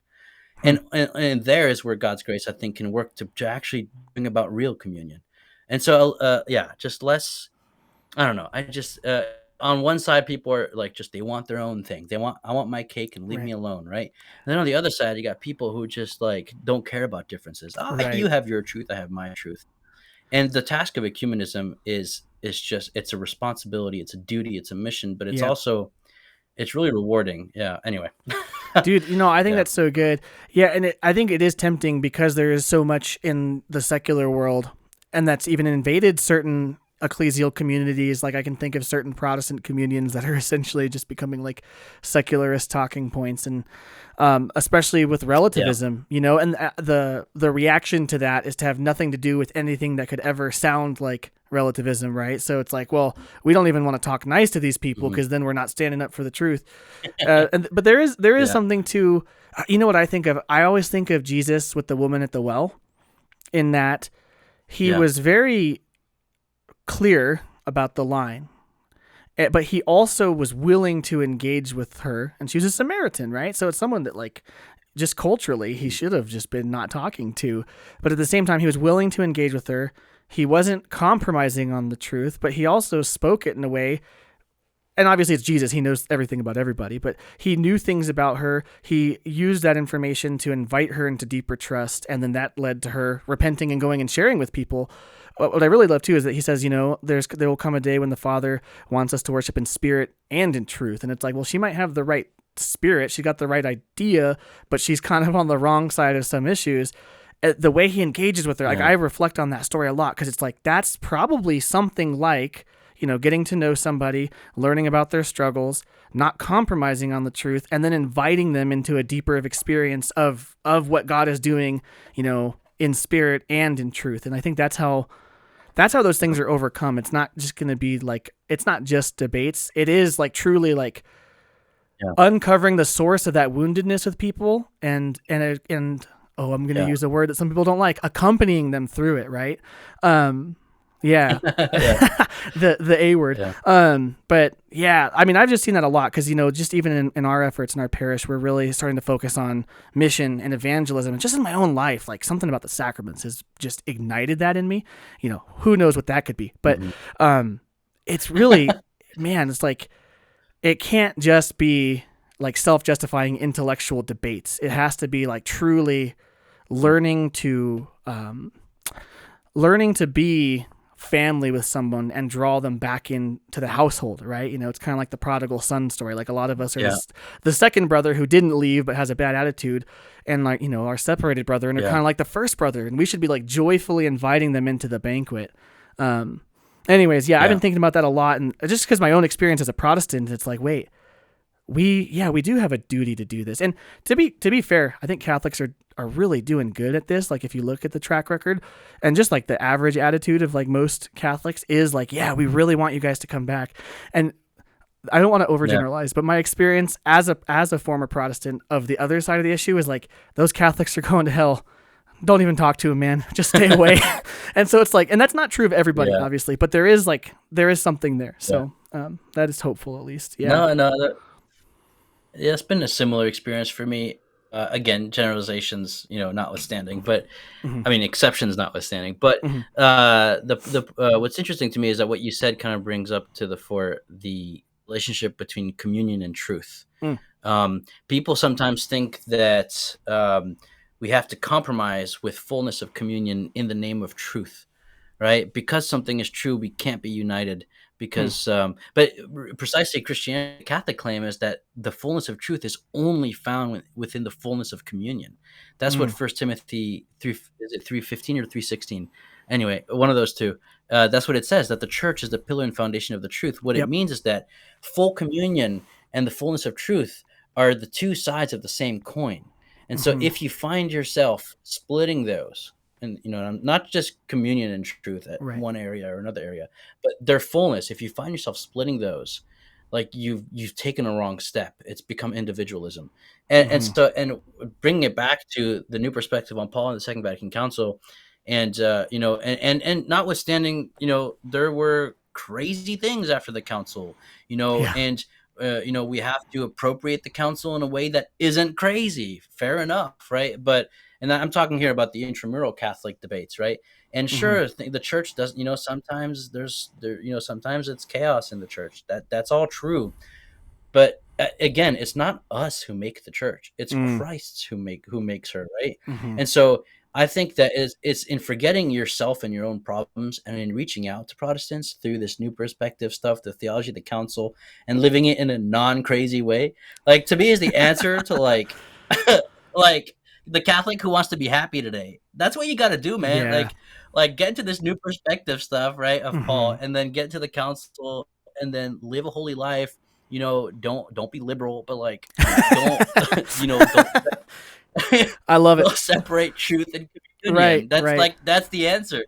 Hmm. And there is where God's grace, I think, can work to actually bring about real communion. And so, yeah, just less. I don't know. I just on one side, people are like, just they want their own thing. I want my cake and leave me Right. alone, right? And then on the other side, you got people who just like don't care about differences. Oh, you Right. have your truth, I have my truth. And the task of ecumenism is just, it's a responsibility, it's a duty, it's a mission, but it's Yeah. also, it's really rewarding. Yeah. Anyway. Dude, I think Yeah. that's so good. Yeah, and I think it is tempting because there is so much in the secular world, and that's even invaded certain ecclesial communities. Like I can think of certain Protestant communions that are essentially just becoming like secularist talking points, and especially with Yeah. relativism, and the reaction to that is to have nothing to do with anything that could ever sound like relativism, right? So it's like, well, we don't even want to talk nice to these people Mhm. because then we're not standing up for the truth. But there is Yeah. something to, what I think of. I always think of Jesus with the woman at the well, in that he Yeah. was very clear about the line, but he also was willing to engage with her, and she was a Samaritan, right? So it's someone that like just culturally he Mhm. should have just been not talking to, but at the same time he was willing to engage with her. He wasn't compromising on the truth, but he also spoke it in a way, and obviously it's Jesus. He knows everything about everybody, but he knew things about her. He used that information to invite her into deeper trust. And then that led to her repenting and going and sharing with people. What I really love too is that he says, there will come a day when the Father wants us to worship in spirit and in truth. And it's like, well, she might have the right spirit. She got the right idea, but she's kind of on the wrong side of some issues. The way he engages with her, like Yeah. I reflect on that story a lot, because it's like, that's probably something like, getting to know somebody, learning about their struggles, not compromising on the truth, and then inviting them into a deeper of experience of what God is doing, in spirit and in truth. And I think that's how those things are overcome. It's not just going to be like, it's not just debates. It is like truly like Yeah. uncovering the source of that woundedness with people, and oh, I'm going to Yeah. use a word that some people don't like, accompanying them through it, right? Um, yeah. Yeah. the A word. Yeah. But yeah, I mean, I've just seen that a lot because, just even in our efforts in our parish, we're really starting to focus on mission and evangelism. And just in my own life, like something about the sacraments has just ignited that in me. Who knows what that could be? But Mhm. it's really, man, it's like, it can't just be like self-justifying intellectual debates. It has to be like truly learning to be family with someone and draw them back into the household, right? It's kind of like the prodigal son story. Like a lot of us are Yeah. the second brother who didn't leave but has a bad attitude, and like, our separated brother, and are kind Yeah. of like the first brother, and we should be like joyfully inviting them into the banquet. Anyways, yeah, I've been Yeah. thinking about that a lot, and just because my own experience as a Protestant, it's like, wait, we do have a duty to do this. And to be fair, I think Catholics are really doing good at this. Like if you look at the track record, and just like the average attitude of like most Catholics is like, yeah, we really want you guys to come back. And I don't want to Yeah. overgeneralize, but my experience as a former Protestant of the other side of the issue is like, those Catholics are going to hell. Don't even talk to him, man. Just stay away. And so it's like, and that's not true of everybody, Yeah. obviously, but there is something there. Yeah. So that is hopeful, at least. Yeah. No, no, yeah, it's been a similar experience for me. Again, generalizations, notwithstanding, but Hmm. I mean, exceptions notwithstanding. But Hmm. what's interesting to me is that what you said kind of brings up to the fore the relationship between communion and truth. Mm. People sometimes think that we have to compromise with fullness of communion in the name of truth, right? Because something is true, we can't be united. Mm. Because, precisely Christianity, Catholic claim is that the fullness of truth is only found within the fullness of communion. That's what Mm. First Timothy 3, is it 3:15 or 3:16? Anyway, one of those two. That's what it says, that the church is the pillar and foundation of the truth. What it Yep. means is that full communion and the fullness of truth are the two sides of the same coin. And so Hmm. if you find yourself splitting those, and not just communion and truth at Right. one area or another area, but their fullness, if you find yourself splitting those, like you've taken a wrong step. It's become individualism. Hmm. And bringing it back to the new perspective on Paul and the Second Vatican Council, and and notwithstanding, there were crazy things after the council, Yeah. and we have to appropriate the council in a way that isn't crazy. Fair enough, right? But and I'm talking here about the intramural Catholic debates, right? And Hmm. sure, the church does. Sometimes sometimes it's chaos in the church. That's all true. But again, it's not us who make the church; it's Mm. Christ who makes her, right? Hmm. And so I think that it's in forgetting yourself and your own problems, and in reaching out to Protestants through this new perspective stuff, the theology, the council, and living it in a non-crazy way. Like, to me, is the answer to like the Catholic who wants to be happy today. That's what you got to do, man. Yeah. Like get into this new perspective stuff, right, of Paul, Hmm. and then get to the council, and then live a holy life. Don't be liberal, but don't don't I love it. don't separate truth and Right, communion. That's right. that's the answer.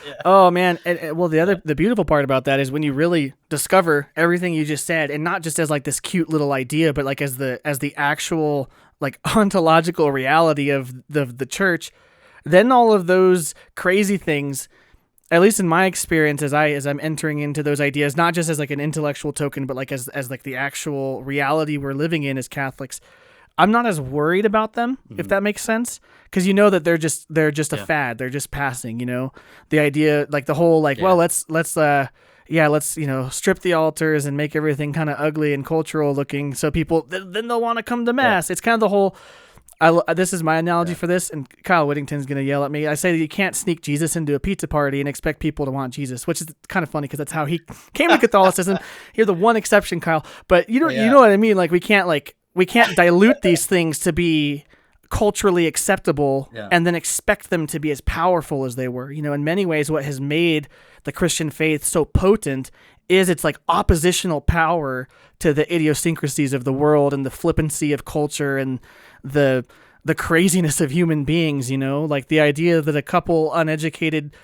Yeah, Oh man, well yeah, the beautiful part about that is when you really discover everything you just said, and not just as like this cute little idea, but like as the actual like ontological reality of the church. Then all of those crazy things, at least in my experience, as I'm entering into those ideas, not just as like an intellectual token, but like as like the actual reality we're living in as Catholics, I'm not as worried about them, if mhm, that makes sense, because you know that they're just a yeah, fad, they're just passing. The idea, like the whole like, well, yeah, let's strip the altars and make everything kind of ugly and cultural looking, so people then they'll want to come to yeah, mass. It's kind of the whole. This is my analogy yeah, for this, and Kyle Whittington's gonna yell at me. I say that you can't sneak Jesus into a pizza party and expect people to want Jesus, which is kind of funny because that's how he came to Catholicism. You're the one exception, Kyle, but you yeah, know what I mean. We can't dilute these things to be culturally acceptable yeah, and then expect them to be as powerful as they were. In many ways, what has made the Christian faith so potent is its like oppositional power to the idiosyncrasies of the world and the flippancy of culture and the craziness of human beings. Like the idea that a couple uneducated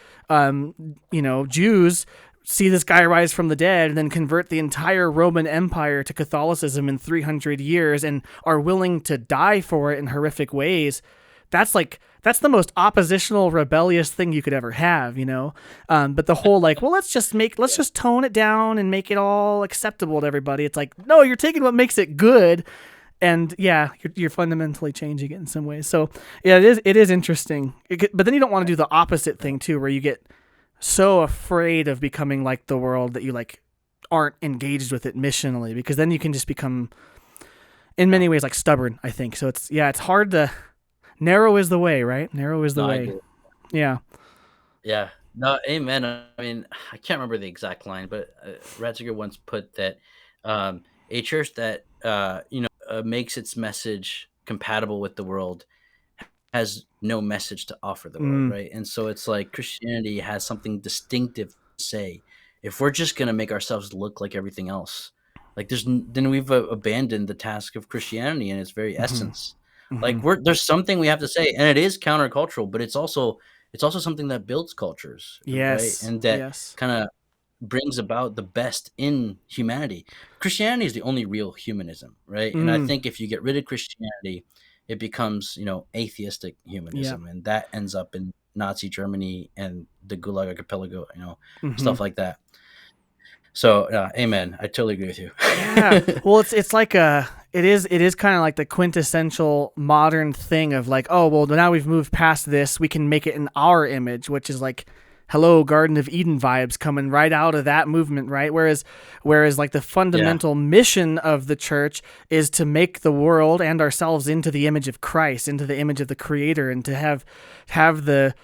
Jews see this guy rise from the dead and then convert the entire Roman Empire to Catholicism in 300 years and are willing to die for it in horrific ways. That's the most oppositional, rebellious thing you could ever have. But the whole like, well, let's just tone it down and make it all acceptable to everybody. It's like, no, you're taking what makes it good, and yeah, you're fundamentally changing it in some ways. So yeah, it is interesting. But then you don't want to do the opposite thing too, where you get so afraid of becoming like the world that you like aren't engaged with it missionally, because then you can just become in yeah. many ways like stubborn, I think. So it's hard to narrow is the way, right? Narrow is the No, I way. agree. Yeah. Yeah. No, amen. I mean, I can't remember the exact line, but Ratzinger once put that a church that makes its message compatible with the world has no message to offer the world, Mm. right? And so it's like Christianity has something distinctive to say. If we're just going to make ourselves look like everything else, then we've abandoned the task of Christianity in its very Mm-hmm. essence. Mm-hmm. There's something we have to say, and it is countercultural, but it's also something that builds cultures, right? Yes. And that Yes. kind of brings about the best in humanity. Christianity is the only real humanism, right? And I Mm. think if you get rid of Christianity, it becomes, atheistic Yeah. humanism, and that ends up in Nazi Germany and the Gulag Archipelago, Mm-hmm. stuff like that. So, amen. I totally agree with you. Yeah. Well, it's like it is kind of like the quintessential modern thing of like, oh, well, now we've moved past this, we can make it in our image, which is like, hello, Garden of Eden vibes coming right out of that movement, right? Whereas like the Yeah, fundamental mission of the church is to make the world and ourselves into the image of Christ, into the image of the Creator, and to have the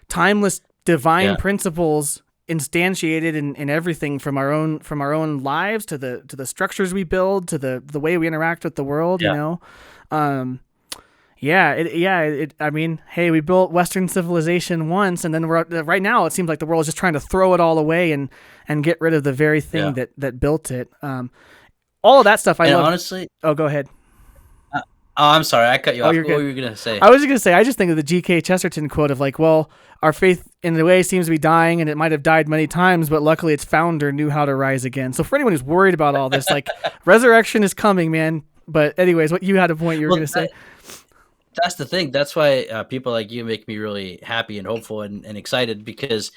timeless divine yeah, principles instantiated in everything from our own lives to the structures we build to the way we interact with the world. yeah, Um, I mean, hey, we built Western civilization once, and then right now it seems like the world is just trying to throw it all away and get rid of the very thing yeah. that built it. All of that stuff I And love. honestly, Oh, go ahead. oh, I'm sorry, I cut you Oh, off. you're What were good. you gonna say? I was just gonna say, I just think of the G.K. Chesterton quote of like, well, our faith in a way seems to be dying, and it might have died many times, but luckily its founder knew how to rise again. So for anyone who's worried about all this, like, resurrection is coming, man. But anyways, what you had a point you were Well, gonna say? that's the thing. That's why people like you make me really happy and hopeful and excited because,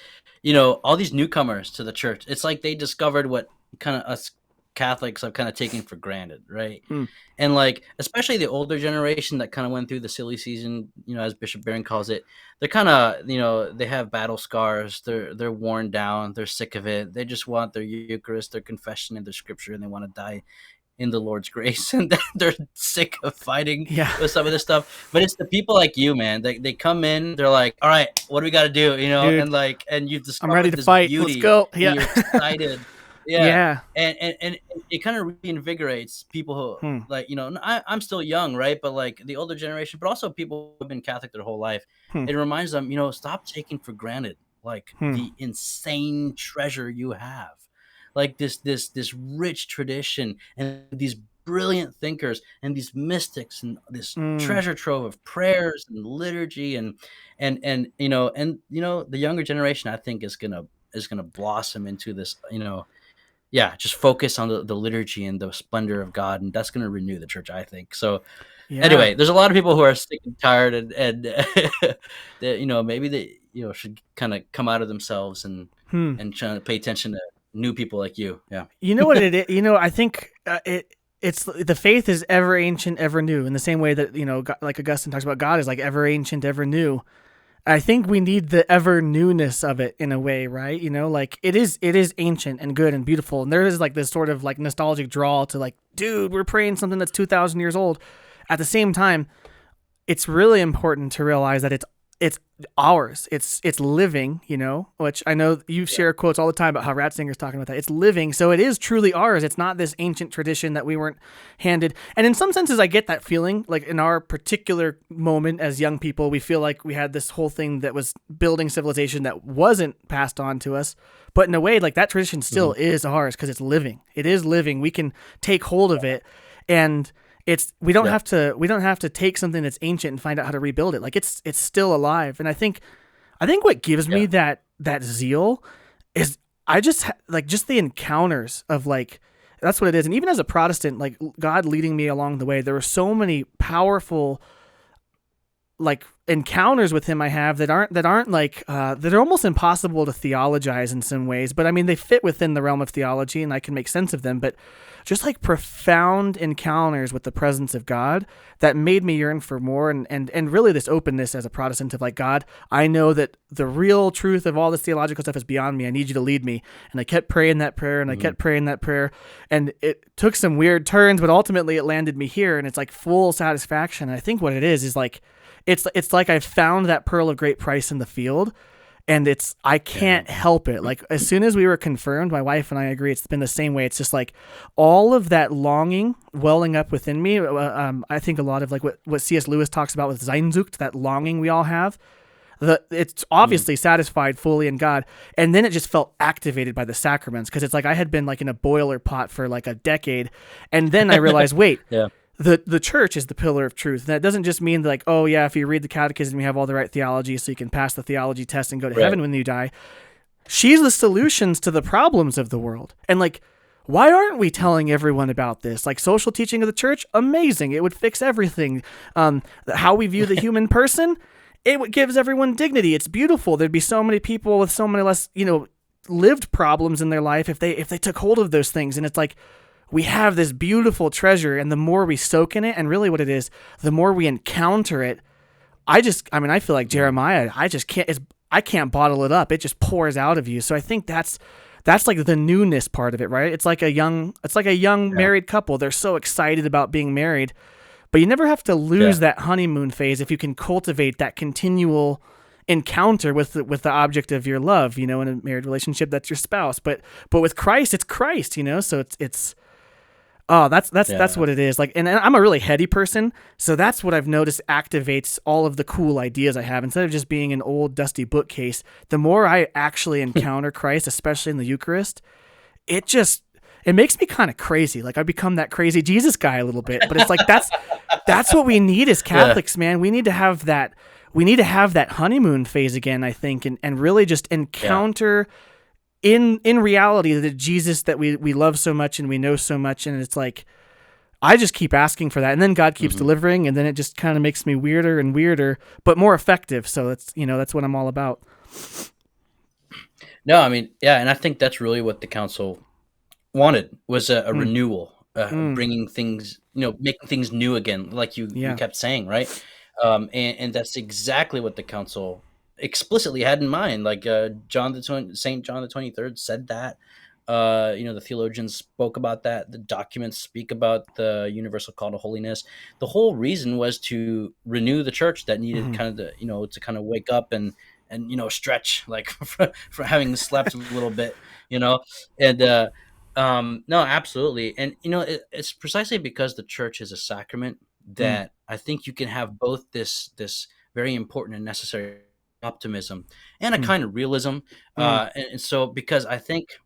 all these newcomers to the church, it's like they discovered what kind of us. Catholics have kind of taken for granted, right? Hmm. And like, especially the older generation that kind of went through the silly season, as Bishop Barron calls it, they're kind of, they have battle scars. They're worn down. They're sick of it. They just want their Eucharist, their confession, and their scripture, and they want to die in the Lord's grace, and they're sick of fighting Yeah. with some of this stuff. But it's the people like you, man. They come in, they're like, all right, what do we got to do? Dude, And you've I'm ready discovered to this fight. Let's beauty, go. and Yeah. you're excited. Yeah. Yeah. And it kind of reinvigorates people who, Hmm. like, I'm still young, right? But like the older generation, but also people who've been Catholic their whole life. Hmm. It reminds them, stop taking for granted like Hmm. the insane treasure you have, like this rich tradition and these brilliant thinkers and these mystics and this treasure trove of prayers and liturgy and the younger generation, I think, is gonna blossom into this, just focus on the liturgy and the splendor of God, and that's gonna renew the church, I think. So Yeah. anyway, there's a lot of people who are sick and tired, and maybe they should kind of come out of themselves and try to pay attention to new people like you. Yeah. You know what it is? I think it's the faith is ever ancient, ever new, in the same way that, God, like Augustine talks about, God is like ever ancient, ever new. I think we need the ever newness of it in a way, right? Like it is ancient and good and beautiful. And there is like this sort of like nostalgic draw to like, dude, we're praying something that's 2,000 years old. At the same time, it's really important to realize that it's ours. It's living, which I know you share quotes all the time about how Ratzinger's talking about that. It's living. So it is truly ours. It's not this ancient tradition that we weren't handed. And in some senses, I get that feeling. Like in our particular moment as young people, we feel like we had this whole thing that was building civilization that wasn't passed on to us. But in a way, like that tradition still is ours because it's living. It is living. We can take hold of it, and we don't have to take something that's ancient and find out how to rebuild it. Like it's still alive. And I think what gives me that zeal is just the encounters of like, that's what it is. And even as a Protestant, like God leading me along the way, there were so many powerful like encounters with him I have that aren't like that are almost impossible to theologize in some ways, but I mean they fit within the realm of theology and I can make sense of them. But just like profound encounters with the presence of God that made me yearn for more, and really this openness as a Protestant of like, God, I know that the real truth of all this theological stuff is beyond me. I need you to lead me. And I kept praying that prayer, and I kept praying that prayer, and it took some weird turns, but ultimately it landed me here, and it's like full satisfaction. And I think what it is like, it's like I found that pearl of great price in the field, and I can't help it. Like as soon as we were confirmed, my wife and I agree, it's been the same way. It's just like all of that longing welling up within me. I think a lot of like what C.S. Lewis talks about with Sehnsucht, that longing we all have. It's obviously satisfied fully in God, and then it just felt activated by the sacraments, because it's like I had been like in a boiler pot for like a decade, and then I realized, wait. Yeah. The church is the pillar of truth. That doesn't just mean like, oh yeah, if you read the catechism, you have all the right theology, so you can pass the theology test and go to heaven when you die. She's the solutions to the problems of the world. And like, why aren't we telling everyone about this? Like social teaching of the church, amazing. It would fix everything. How we view the human person, gives everyone dignity. It's beautiful. There'd be so many people with so many less, lived problems in their life if they took hold of those things. And it's like, we have this beautiful treasure, and the more we soak in it, and really what it is, the more we encounter it. I feel like Jeremiah. I can't bottle it up. It just pours out of you. So I think that's like the newness part of it, right? It's like a young married couple. They're so excited about being married, but you never have to lose that honeymoon phase if you can cultivate that continual encounter with the object of your love. In a married relationship, that's your spouse. But with Christ, it's Christ. So it's. Oh, that's what it is. Like, and I'm a really heady person, so that's what I've noticed activates all of the cool ideas I have. Instead of just being an old dusty bookcase, the more I actually encounter Christ, especially in the Eucharist, it makes me kind of crazy. Like I become that crazy Jesus guy a little bit. But it's like that's what we need as Catholics, man. We need to have that. We need to have that honeymoon phase again, I think, and really just encounter. In reality, the Jesus that we love so much and we know so much, and it's like I just keep asking for that, and then God keeps delivering, and then it just kind of makes me weirder and weirder, but more effective. So that's what I'm all about. No, I mean, and I think that's really what the council wanted was a Mm, renewal, mm, bringing things, making things new again, like you yeah. kept saying, right? And that's exactly what the council explicitly had in mind. Like Saint John the 23rd said that. The theologians spoke about that. The documents speak about the universal call to holiness. The whole reason was to renew the church that needed Hmm. kind of to kind of wake up and stretch, like for having slept a little bit, you know, and no, absolutely. And it's precisely because the church is a sacrament Mm, that I think you can have both this very important and necessary optimism and a mm, kind of realism. mm, And so, because I think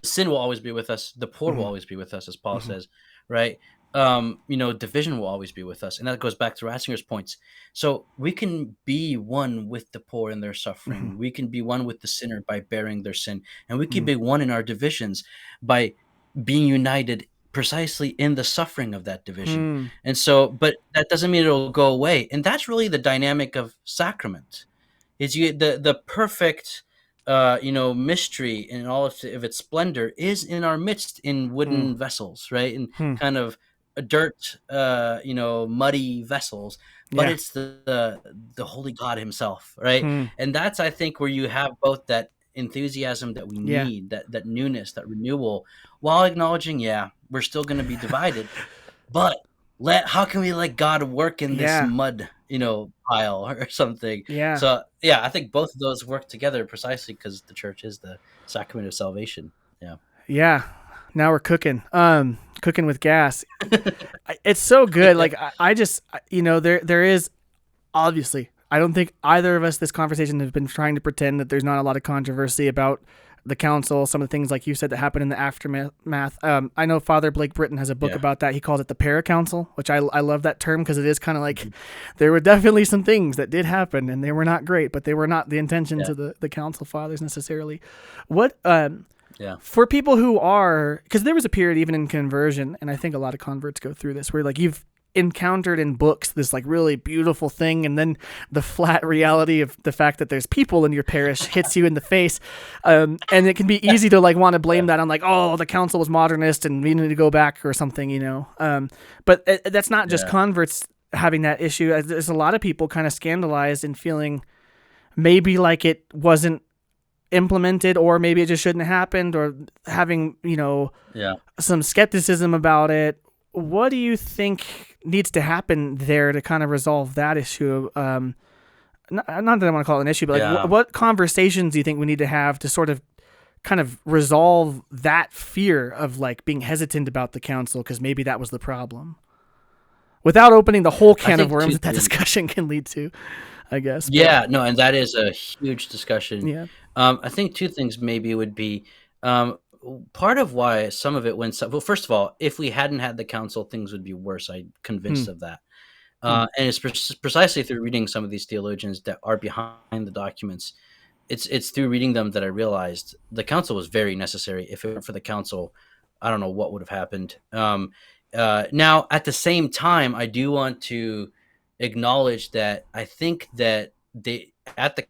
sin will always be with us, the poor will mm, always be with us, as Paul mm, says, right? Division will always be with us, and that goes back to Ratzinger's points. So we can be one with the poor in their mm, suffering. We can be one with the sinner by bearing their sin, and we can mm, be one in our divisions by being united precisely in the suffering of that division. mm, And so, but that doesn't mean it'll go away. And that's really the dynamic of sacrament, is you the perfect mystery in all of its splendor is in our midst in mm, wooden vessels, right? And mm. kind of dirt, muddy vessels, but Yeah. it's the holy God himself, right? Mm, And that's, I think, where you have both that enthusiasm that we yeah. need, that newness, that renewal, while acknowledging, yeah, we're still going to be divided, but how can we let God work in this Yeah. mud, pile or something? Yeah. So yeah, I think both of those work together precisely because the church is the sacrament of salvation. Yeah. Yeah. Now we're cooking. Cooking with gas. It's so good. Like I just, there is obviously, I don't think either of us this conversation has been trying to pretend that there's not a lot of controversy about the council, some of the things like you said that happened in the aftermath. I know Father Blake Britton has a book Yeah. about that. He calls it the paracouncil, which I love that term because it is kind of like there were definitely some things that did happen and they were not great, but they were not the intentions Yeah. of the council fathers necessarily. What Yeah. for people who are, because there was a period even in conversion, and I think a lot of converts go through this, where like you've encountered in books this like really beautiful thing, and then the flat reality of the fact that there's people in your parish hits you in the face, and it can be easy to like want to blame that on like, oh, the council was modernist and we need to go back or something. But that's not just Yeah. converts having that issue. There's a lot of people kind of scandalized and feeling maybe like it wasn't implemented, or maybe it just shouldn't have happened, or having Yeah. some skepticism about it. What do you think needs to happen there to kind of resolve that issue? Not that I want to call it an issue, but like Yeah. what conversations do you think we need to have to sort of kind of resolve that fear of like being hesitant about the council because maybe that was the problem, without opening the whole I can of think worms two that things. discussion can lead to, I guess. But Yeah, no, and that is a huge discussion. yeah. I think two things maybe would be, part of why some of it went well. First of all, if we hadn't had the council, things would be worse. I'm Hmm. convinced of that. Hmm. And it's precisely through reading some of these theologians that are behind the documents. It's through reading them that I realized the council was very necessary. If it weren't for the council, I don't know what would have happened. Now, at the same time, I do want to acknowledge that I think that the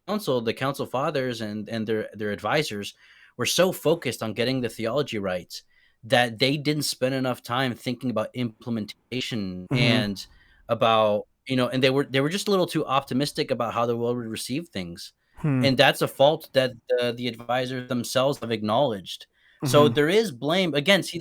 council fathers and their advisors were so focused on getting the theology right that they didn't spend enough time thinking about implementation Hmm. and about and they were just a little too optimistic about how the world would receive things, Hmm. and that's a fault that the advisors themselves have acknowledged. So Hmm. there is blame again. See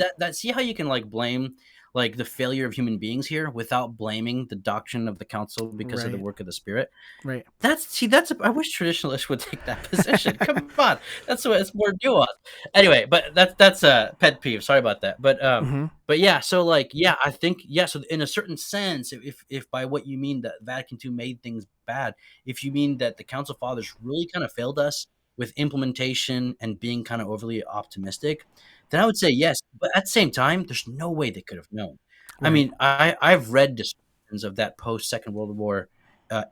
how you can like blame like the failure of human beings here without blaming the doctrine of the council because of the Right. work of the Spirit. Right. I wish traditionalists would take that position. Come on, it's more nuanced. Anyway, but that's a pet peeve. Sorry about that. Hmm. But yeah. So like yeah, I think yeah. So in a certain sense, if by what you mean that Vatican II made things bad, if you mean that the Council Fathers really kind of failed us with implementation and being kind of overly optimistic, then I would say yes. But at the same time, there's no way they could have known. I Right. mean, I've read descriptions of that post Second World War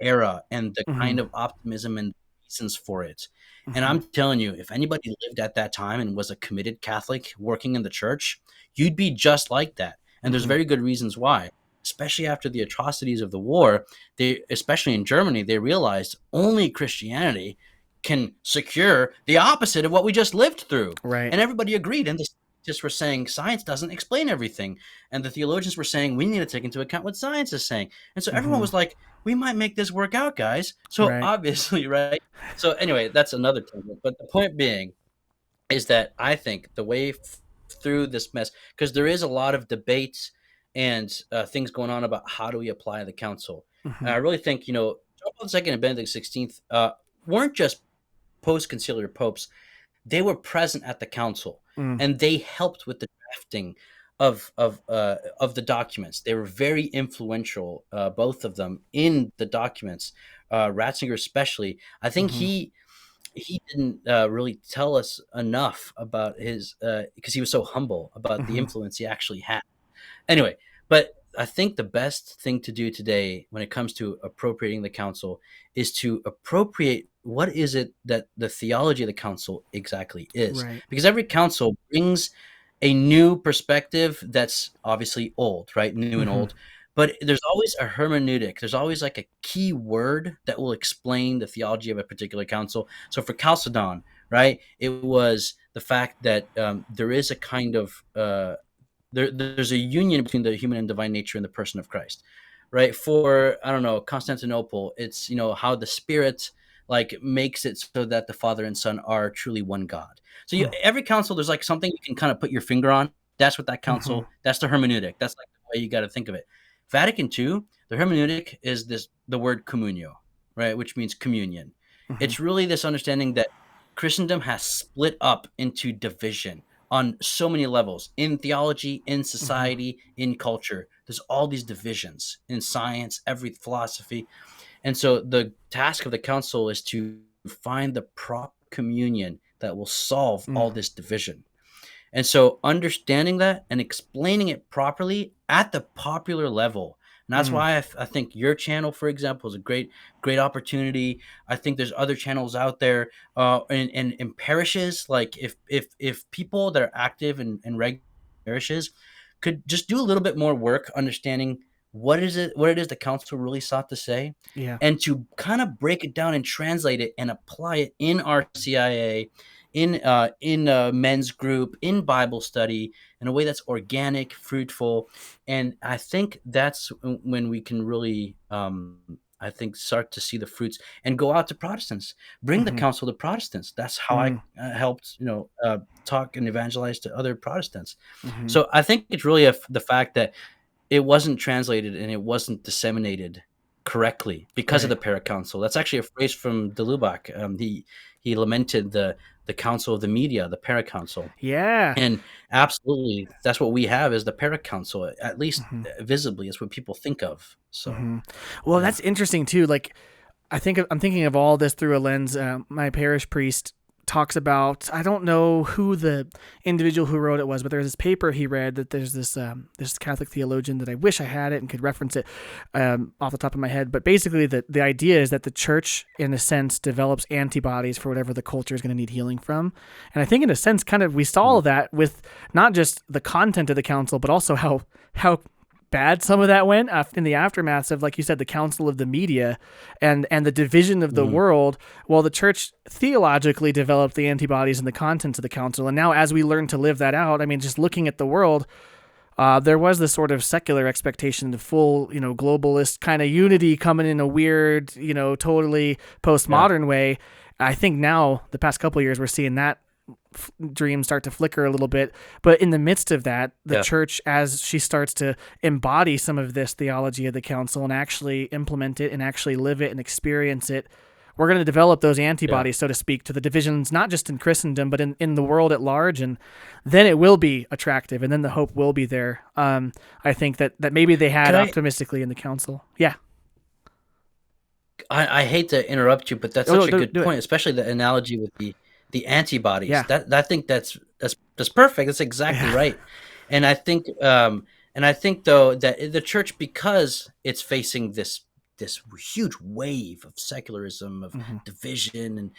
era and the Hmm. kind of optimism and reasons for it. And Hmm. I'm telling you, if anybody lived at that time and was a committed Catholic working in the church, you'd be just like that. And there's Hmm. very good reasons why. Especially after the atrocities of the war, especially in Germany, they realized only Christianity can secure the opposite of what we just lived through. Right. And everybody agreed. And this scientists were saying science doesn't explain everything, and the theologians were saying we need to take into account what science is saying. And so everyone Mm-hmm. was like, we might make this work out, guys. So Right. obviously, right? So anyway, that's another tangent. But the point being is that I think the way through this mess, because there is a lot of debates and things going on about how do we apply the council. Mm-hmm. And I really think, John Paul II and Benedict XVI weren't just post-conciliar popes. They were present at the council, Mm. and they helped with the drafting of the documents. They were very influential, both of them, in the documents. Ratzinger, especially, I think Mm-hmm. he didn't really tell us enough about his because he was so humble about the Mm-hmm. influence he actually had. Anyway, but I think the best thing to do today when it comes to appropriating the council is to appropriate what is it that the theology of the council exactly is. Right. Because every council brings a new perspective that's obviously old, right? New and Mm-hmm. old. But there's always a hermeneutic. There's always like a key word that will explain the theology of a particular council. So for Chalcedon, right, it was the fact that there is a kind of there's a union between the human and divine nature in the person of Christ, right? For I don't know Constantinople, it's how the Spirit like makes it so that the Father and Son are truly one God. So every council, there's like something you can kind of put your finger on. That's what that Mm-hmm. council. That's the hermeneutic. That's like the way you got to think of it. Vatican II, the hermeneutic is the word communio, right, which means communion. Mm-hmm. It's really this understanding that Christendom has split up into division on so many levels in theology, in Mm-hmm. society, in culture. There's all these divisions in science, every philosophy. And so the task of the council is to find the proper communion that will solve Mm. all this division. And so understanding that and explaining it properly at the popular level. And that's Mm. why I think your channel, for example, is a great opportunity. I think there's other channels out there, in parishes. Like if people that are active in regular parishes could just do a little bit more work understanding what it is the council really sought to say, Yeah. and to kind of break it down and translate it and apply it in our CIA, in men's group, in Bible study, in a way that's organic, fruitful. And I think that's when we can really I think start to see the fruits and go out to Protestants, bring the Mm-hmm. council to Protestants. That's how I Mm. helped talk and evangelize to other Protestants. Mm-hmm. So I think it's really the fact that it wasn't translated and it wasn't disseminated correctly because of Right. the paracouncil. That's actually a phrase from de Lubac. He lamented the council of the media, the paracouncil. Yeah. And absolutely, that's what we have is the paracouncil, at least Mm-hmm. visibly, is what people think of. So, Mm-hmm. Well, yeah. that's interesting too. Like, I'm thinking of all this through a lens. My parish priest talks about, I don't know who the individual who wrote it was, but there's this paper he read that there's this Catholic theologian that I wish I had it and could reference it off the top of my head. But basically, the idea is that the church, in a sense, develops antibodies for whatever the culture is going to need healing from. And I think, in a sense, kind of we saw that with not just the content of the council, but also how bad some of that went in the aftermaths of, like you said, the council of the media and the division of the Mhm. world. Well, the church theologically developed the antibodies and the contents of the council. And now as we learn to live that out, I mean, just looking at the world, there was this sort of secular expectation of full, globalist kind of unity coming in a weird, totally Yeah. postmodern way. I think now, the past couple of years, we're seeing that dream start to flicker a little bit. But in the midst of that, the Yeah. church, as she starts to embody some of this theology of the council and actually implement it and actually live it and experience it, we're going to develop those Yeah. antibodies, so to speak, to the divisions, not just in Christendom, but in the world at large. And then it will be attractive, and then the hope will be there. I think that maybe they had Could I optimistically in the council. Yeah. I hate to interrupt you, but that's Oh, no, such a do, good do it. point, especially the analogy with the antibodies. Yeah. That I think that's perfect. That's exactly Yeah. right. And I think though that the church, because it's facing this huge wave of secularism, of Hmm. division, and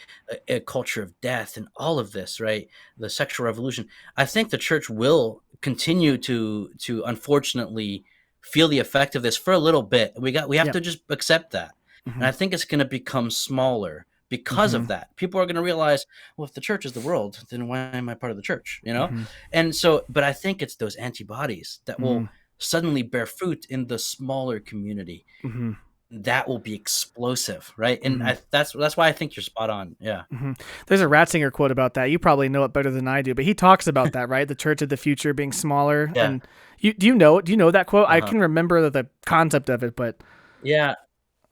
a culture of death, and all of this, right? The sexual revolution. I think the church will continue to unfortunately feel the effect of this for a little bit. We have Yep. to just accept that. And Hmm. I think it's going to become smaller because Mm-hmm. of that. People are going to realize, well, if the church is the world, then why am I part of the church? Mm-hmm. And so, but I think it's those antibodies that Mm-hmm. will suddenly bear fruit in the smaller community. Mm-hmm. That will be explosive, right? And Mm-hmm. that's why I think you're spot on. Yeah, Mm-hmm. There's a Ratzinger quote about that. You probably know it better than I do, but he talks about that, right? The church of the future being smaller. yeah, And do you know that quote? I uh-huh. can remember the concept of it, but Yeah.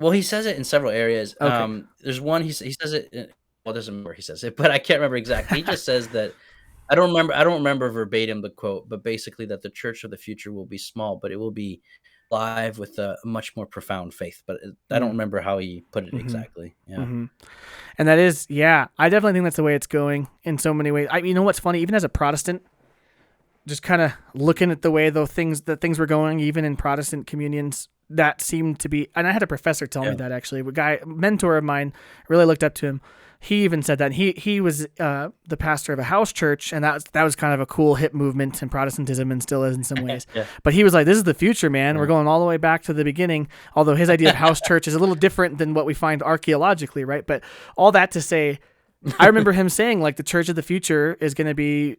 Well, he says it in several areas. okay. There's one he says it. Well, there's more where he says it, but I can't remember exactly. He just says that I don't remember verbatim the quote, but basically that the church of the future will be small, but it will be live with a much more profound faith. But I don't remember how he put it Mm-hmm. exactly. Yeah. Mm-hmm. And that is, yeah, I definitely think that's the way it's going in so many ways. You know what's funny? Even as a Protestant, just kind of looking at the way things were going, even in Protestant communions, that seemed to be. And I had a professor tell me Yeah. that actually, a mentor of mine, really looked up to him. He even said that he was the pastor of a house church, and that was kind of a cool hip movement in Protestantism, and still is in some ways. Yeah. But he was like, "This is the future, man. Yeah. We're going all the way back to the beginning." Although his idea of house church is a little different than what we find archaeologically, right? But all that to say, I remember him saying like the church of the future is going to be,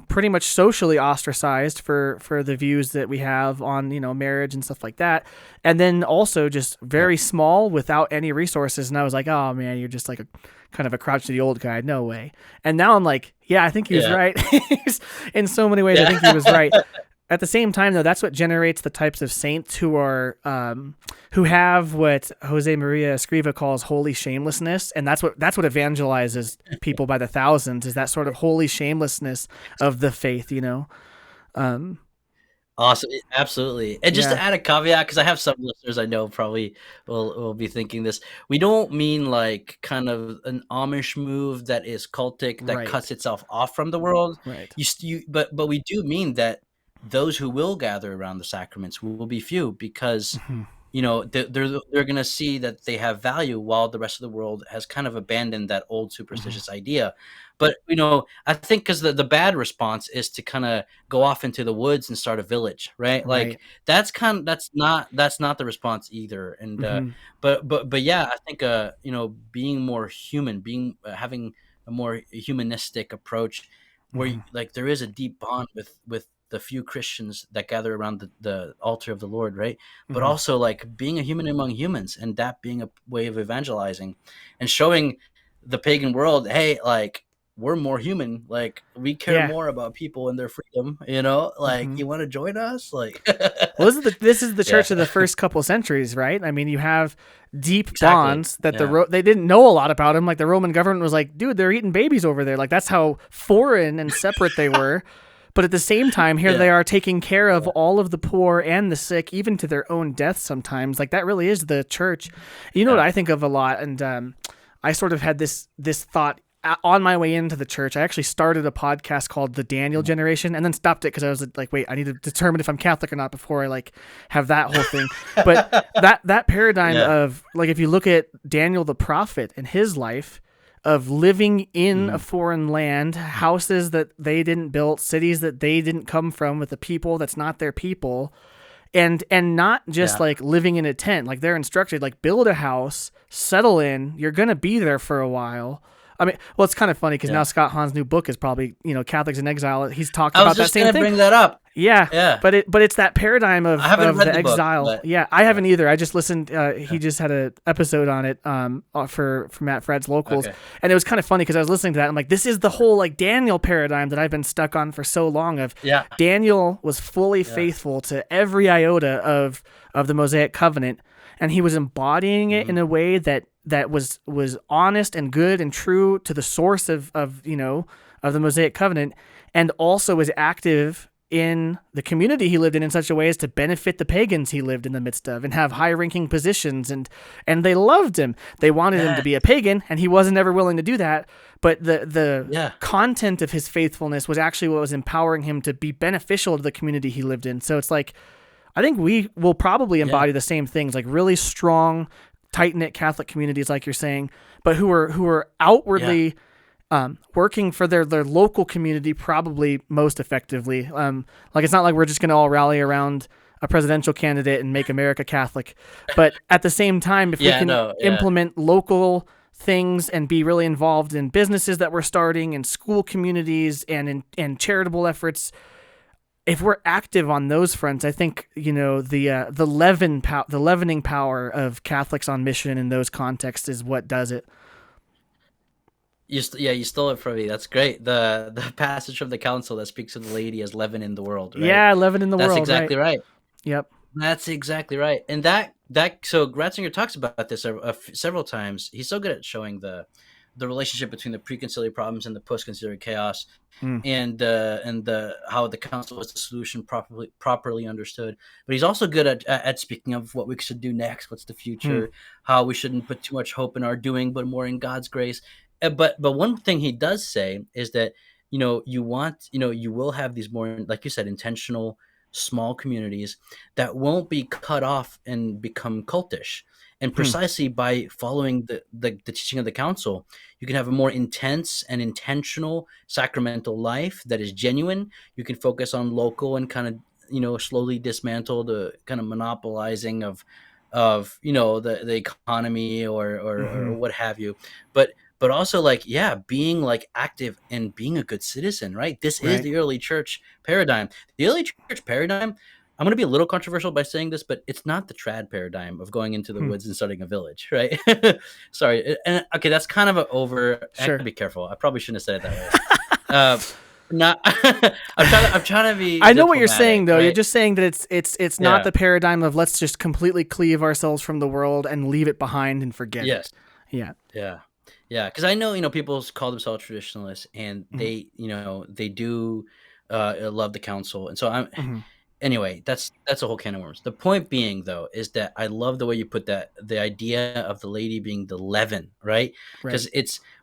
pretty much socially ostracized for the views that we have on, marriage and stuff like that. And then also just very small without any resources. And I was like, oh man, you're just like a kind of a crouch to the old guy. No way. And now I'm like, yeah, I think he was Yeah. right. In so many ways, I think he was right. At the same time, though, that's what generates the types of saints who have what Jose Maria Escriva calls holy shamelessness, and that's what evangelizes people by the thousands. Is that sort of holy shamelessness of the faith, Awesome. Absolutely. And just to Yeah, add a caveat, because I have some listeners I know probably will be thinking this. We don't mean like kind of an Amish move that is cultic, that right, cuts itself off from the world. right, But we do mean that those who will gather around the sacraments will be few, because hmm they're going to see that they have value, while the rest of the world has kind of abandoned that old hmm superstitious idea. But I think because the bad response is to kind of go off into the woods and start a village, right? Like right, that's not the response either. And hmm but yeah, I think being more human, being having a more humanistic approach, where hmm like there is a deep bond with the few Christians that gather around the altar of the Lord, right? But hmm also like being a human among humans, and that being a way of evangelizing and showing the pagan world, hey, like we're more human, like we care yeah. more about people and their freedom, like hmm you want to join us, like Well, this is the yeah, church of the first couple centuries, right? I mean, you have deep exactly, bonds that yeah, they didn't know a lot about them. Like the Roman government was like, dude, they're eating babies over there. Like that's how foreign and separate they were. But at the same time, here yeah, they are taking care of yeah, all of the poor and the sick, even to their own death sometimes. Like that really is the church. You know what yeah, I think of a lot, and I sort of had this thought on my way into the church. I actually started a podcast called The Daniel Generation, and then stopped it because I was like, wait, I need to determine if I'm Catholic or not before I like have that whole thing. But that paradigm yeah, of like, if you look at Daniel the prophet and his life of living in a mhm, foreign land, houses that they didn't build, cities that they didn't come from, with a people that's not their people, and not just yeah, like living in a tent. Like they're instructed, like build a house, settle in, you're going to be there for a while. I mean, well, it's kind of funny because now yeah. Scott Hahn's new book is probably, Catholics in Exile. He's talking I was about that just same gonna thing. bring that up. Yeah, Yeah, but it's that paradigm I haven't of read the the book, exile. but Yeah, I yeah, haven't either. I just listened. yeah. He just had an episode on it for Matt Fred's Locals, Okay, and it was kind of funny because I was listening to that. I'm like, this is the whole like Daniel paradigm that I've been stuck on for so long. Of yeah, Daniel was fully yeah, faithful to every iota of the Mosaic covenant, and he was embodying it hmm, in a way that was honest and good and true to the source of the Mosaic covenant, and also was active in the community he lived in such a way as to benefit the pagans he lived in the midst of and have high-ranking positions, and they loved him. They wanted him yeah, to be a pagan, and he wasn't ever willing to do that. But the yeah, content of his faithfulness was actually what was empowering him to be beneficial to the community he lived in. So it's like, I think we will probably yeah, embody the same things, like really strong, tight-knit Catholic communities, like you're saying, but who are yeah, outwardly working for their local community probably most effectively. Like it's not like we're just going to all rally around a presidential candidate and make America Catholic, but at the same time, if we yeah. can No, yeah, implement local things and be really involved in businesses that we're starting and school communities and charitable efforts, if we're active on those fronts, I think the leavening power of Catholics on mission in those contexts is what does it. You stole it from me. That's great. The passage from the council that speaks of the lady as leaven in the world, right? Yeah, leaven in the That's world, right? exactly right. Yep. That's exactly right. And so Ratzinger talks about this several times. He's so good at showing the relationship between the preconciliar problems and the postconciliar chaos, Mm. and the how the council was the solution properly understood. But he's also good at speaking of what we should do next, what's the Mm. future, how we shouldn't put too much hope in our doing, but more in God's grace. But one thing he does say is that you will have these more, like you said, intentional small communities that won't be cut off and become cultish. And Hmm. precisely by following the teaching of the council, you can have a more intense and intentional sacramental life that is genuine. You can focus on local and kind of slowly dismantle the kind of monopolizing of the economy or Mm-hmm. what have you. But also, like, yeah, being like active and being a good citizen, right? This is Right. the early church paradigm. The early church paradigm, I'm going to be a little controversial by saying this, but it's not the trad paradigm of going into the Hmm. woods and starting a village, right? Sorry. And okay, that's kind of an over. I have Sure. to be careful. I probably shouldn't have said it that way. Uh, not. I'm trying to be I know what you're saying, diplomatic, though. You're right? just saying that it's not Yeah. the paradigm of let's just completely cleave ourselves from the world and leave it behind and forget it. Yes. Yeah. Yeah. Yeah, because I know people call themselves traditionalists, and Mm-hmm. they do love the council, and so I'm Mm-hmm. anyway. That's a whole can of worms. The point being, though, is that I love the way you put that, the idea of the lady being the leaven, right? Right.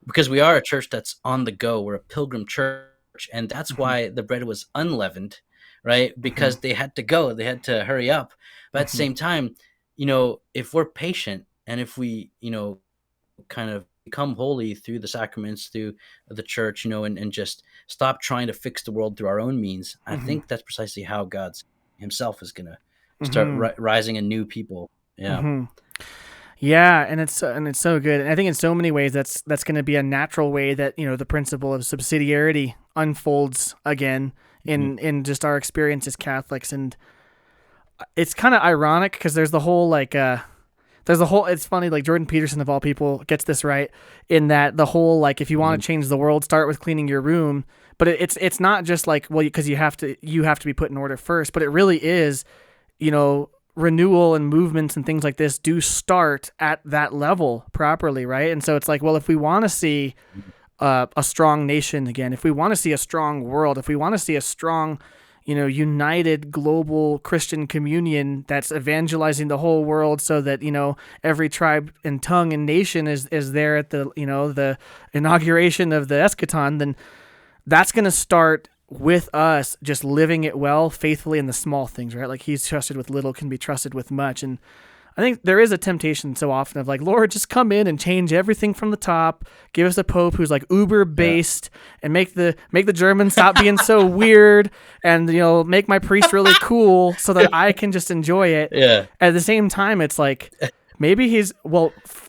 Because we are a church that's on the go. We're a pilgrim church, and that's Mm-hmm. why the bread was unleavened, right? Mm-hmm. Because they had to go, they had to hurry up. But at the Mm-hmm. same time, if we're patient and if we kind of become holy through the sacraments, through the church, and just stop trying to fix the world through our own means, I Mm-hmm. think that's precisely how God's himself is going to start Mm-hmm. rising in new people. Yeah. Mm-hmm. Yeah, and it's so good. And I think in so many ways that's going to be a natural way that the principle of subsidiarity unfolds again Mhm. in just our experience as Catholics. And it's kind of ironic because it's funny, like Jordan Peterson of all people gets this right in that the whole, like, if you want Mhm. to change the world, start with cleaning your room. But it's not just like, well, because you have to be put in order first, but it really is, renewal and movements and things like this do start at that level properly, right? And so it's like, well, if we want to see a strong nation again, if we want to see a strong world, if we want to see a strong, united global Christian communion that's evangelizing the whole world, so that every tribe and tongue and nation is there at the inauguration of the eschaton, then that's going to start with us just living it well, faithfully in the small things, right? Like, he's trusted with little can be trusted with much. And I think there is a temptation so often of like, Lord, just come in and change everything from the top. Give us a pope who's like uber Yeah. based and make the Germans stop being so weird, and make my priest really cool so that I can just enjoy it. Yeah. At the same time, it's like, maybe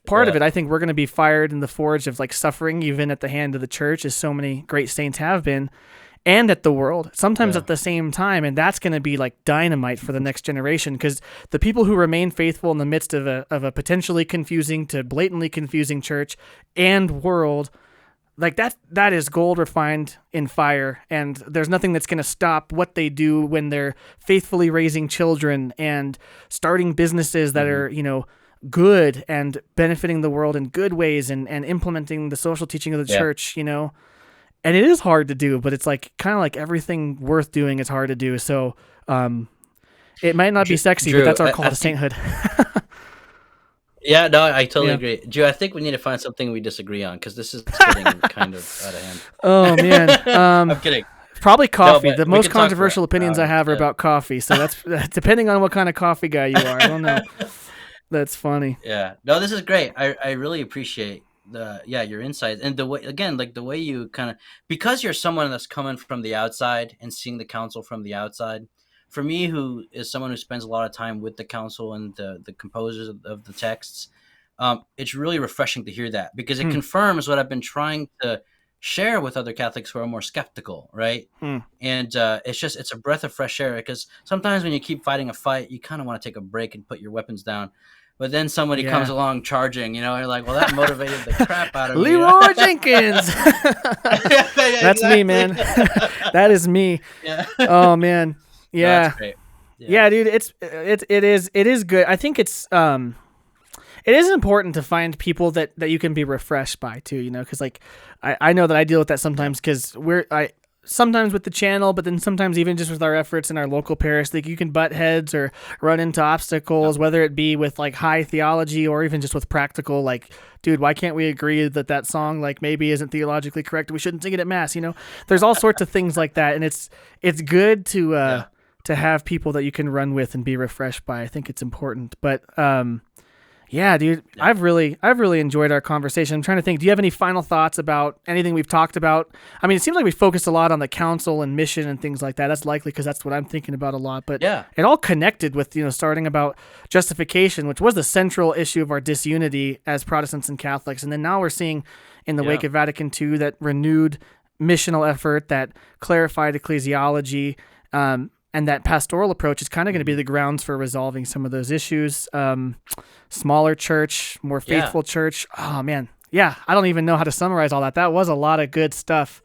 part of Yeah. it, I think we're going to be fired in the forge of like suffering even at the hand of the church, as so many great saints have been, and at the world, sometimes Yeah. at the same time. And that's going to be like dynamite for the next generation, because the people who remain faithful in the midst of a potentially confusing to blatantly confusing church and world, like that is gold refined in fire. And there's nothing that's going to stop what they do when they're faithfully raising children and starting businesses that Mhm. are, good and benefiting the world in good ways, and implementing the social teaching of the Yeah. church, and it is hard to do, but it's like kind of like everything worth doing is hard to do. So it might not be sexy, but Drew, that's our call I to think. sainthood. Yeah, no, I totally Yeah. agree. Drew, I think we need to find something we disagree on, because this is getting kind of out of Oh man. hand. I'm kidding. Probably No, coffee. but The we most can talk for controversial opinions I hours. have are Yeah. about coffee. So that's depending on what kind of coffee guy you are. I don't know. That's funny. Yeah. No, this is great. I really appreciate your insights, and the way, again, like the way you kind of, because you're someone that's coming from the outside and seeing the council from the outside. For me, who is someone who spends a lot of time with the council and the composers of the texts, it's really refreshing to hear that, because it Hmm. confirms what I've been trying to share with other Catholics who are more skeptical, right? Hmm. And it's a breath of fresh air, because sometimes when you keep fighting a fight, you kind of want to take a break and put your weapons down. But then somebody comes Yeah. along charging, and you're like, well, that motivated the crap out of me. Leroy Jenkins. Yeah, That's me, exactly. man. That is me. Yeah. Oh man. No, that's Yeah. great. Yeah. Yeah, dude, it is good. I think it is important to find people that you can be refreshed by too, because like I know that I deal with that sometimes, because sometimes with the channel, but then sometimes even just with our efforts in our local parish, like you can butt heads or run into obstacles, whether it be with like high theology or even just with practical, like, dude, why can't we agree that song like maybe isn't theologically correct? We shouldn't sing it at mass. There's all sorts of things like that, and it's good to have people that you can run with and be refreshed by. I think it's important, but yeah, dude, Yeah. I've really enjoyed our conversation. I'm trying to think. Do you have any final thoughts about anything we've talked about? I mean, it seems like we focused a lot on the council and mission and things like that. That's likely because that's what I'm thinking about a lot. But Yeah. it all connected with starting about justification, which was the central issue of our disunity as Protestants and Catholics, and then now we're seeing in the wake of Vatican II that renewed missional effort, that clarified ecclesiology. And that pastoral approach is kind of going to be the grounds for resolving some of those issues. Smaller church, more faithful church. Oh, man. Yeah, I don't even know how to summarize all that. That was a lot of good stuff.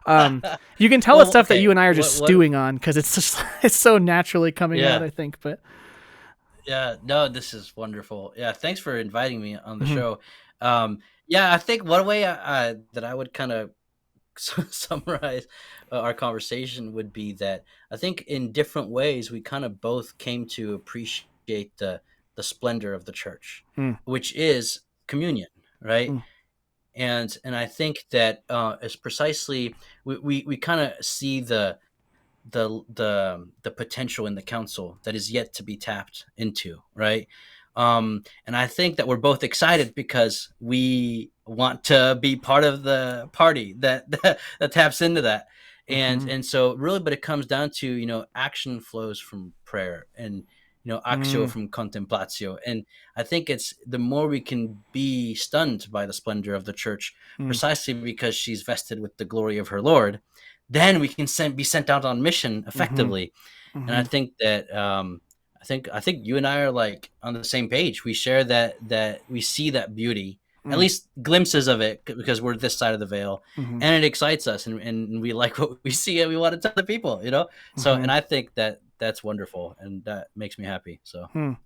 You can tell it's stuff that you and I are just stewing on, because it's so naturally coming out, I think. But yeah, no, this is wonderful. Yeah, thanks for inviting me on the show. Yeah, I think one way that I would kind of summarize our conversation would be that I think in different ways we kind of both came to appreciate the splendor of the church, which is communion, right? And I think that is precisely we kind of see the potential in the council that is yet to be tapped into, right? And I think that we're both excited because we want to be part of the party that taps into that. And so really, but it comes down to, action flows from prayer, and actio from contemplatio. And I think it's the more we can be stunned by the splendor of the church, precisely because she's vested with the glory of her Lord, then we can be sent out on mission effectively. And I think that I think you and I are like on the same page. We share that we see that beauty, at least glimpses of it, because we're this side of the veil, and it excites us, and we like what we see, and we want to tell the people. So, and I think that's wonderful, and that makes me happy. So,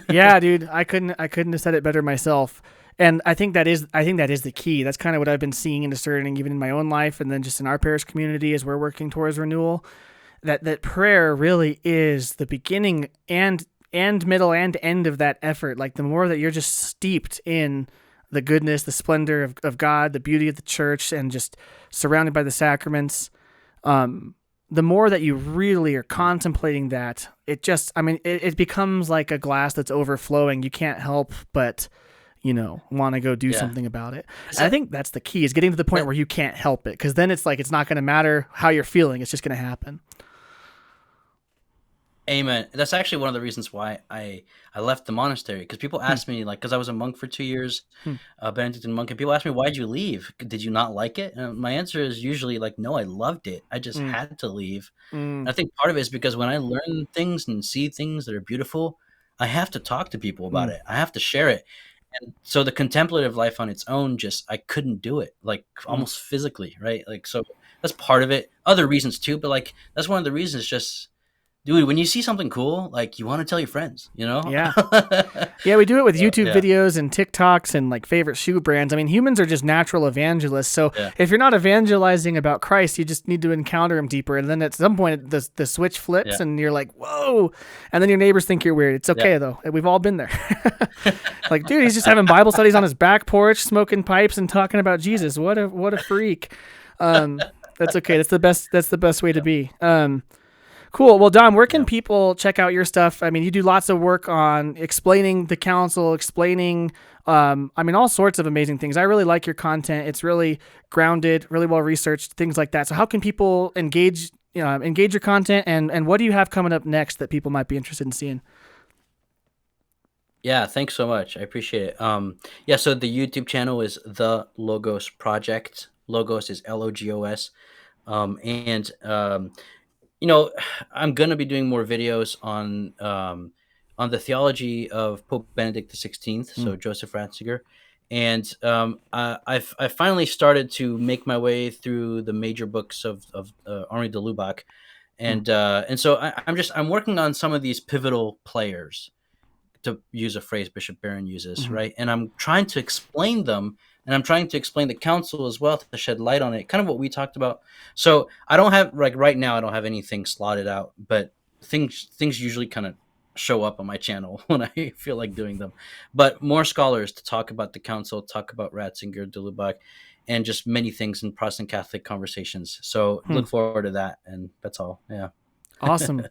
yeah, dude, I couldn't have said it better myself. And I think that is the key. That's kind of what I've been seeing and discerning even in my own life, and then just in our parish community as we're working towards renewal. That prayer really is the beginning and middle and end of that effort. Like the more that you're just steeped in the goodness, the splendor of God, the beauty of the church, and just surrounded by the sacraments, the more that you really are contemplating that, it becomes like a glass that's overflowing. You can't help but want to go do something about it. And I think that's the key, is getting to the point where you can't help it, because then it's like it's not going to matter how you're feeling. It's just going to happen. Amen. That's actually one of the reasons why I left the monastery, because people ask me, like, because I was a monk for 2 years, a Benedictine monk, and people ask me, why'd you leave? Did you not like it? And my answer is usually like, no, I loved it. I just had to leave. And I think part of it is because when I learn things and see things that are beautiful, I have to talk to people about it. I have to share it. And so the contemplative life on its own, I couldn't do it, like almost physically, right? Like, so that's part of it. Other reasons too, but like, that's one of the reasons. Just, dude, when you see something cool, like, you want to tell your friends, Yeah. Yeah, we do it with YouTube videos and TikToks and like favorite shoe brands. I mean, humans are just natural evangelists. So if you're not evangelizing about Christ, you just need to encounter him deeper. And then at some point the switch flips and you're like, whoa. And then your neighbors think you're weird. It's okay though. We've all been there. Like, dude, he's just having Bible studies on his back porch, smoking pipes and talking about Jesus. What a freak. That's okay. That's the best way to be. Cool. Well, Dom, where can people check out your stuff? I mean, you do lots of work on explaining the council, explaining, all sorts of amazing things. I really like your content. It's really grounded, really well researched, things like that. So how can people engage your content, and what do you have coming up next that people might be interested in seeing? Yeah, thanks so much. I appreciate it. Yeah, so the YouTube channel is The Logos Project. Logos is Logos. And you know, I'm gonna be doing more videos on the theology of Pope Benedict XVI, Mm, so Joseph Ratzinger, and I've finally started to make my way through the major books of Henri de Lubac, mm, and so I'm working on some of these pivotal players, to use a phrase Bishop Barron uses, mhm, right? And I'm trying to explain them, and I'm trying to explain the council as well to shed light on it, kind of what we talked about. So I don't have, like, right now, I don't have anything slotted out, but things usually kind of show up on my channel when I feel like doing them. But more scholars to talk about the council, talk about Ratzinger, de Lubac, and just many things in Protestant Catholic conversations. So mm. look forward to that, and that's all. Yeah. Awesome.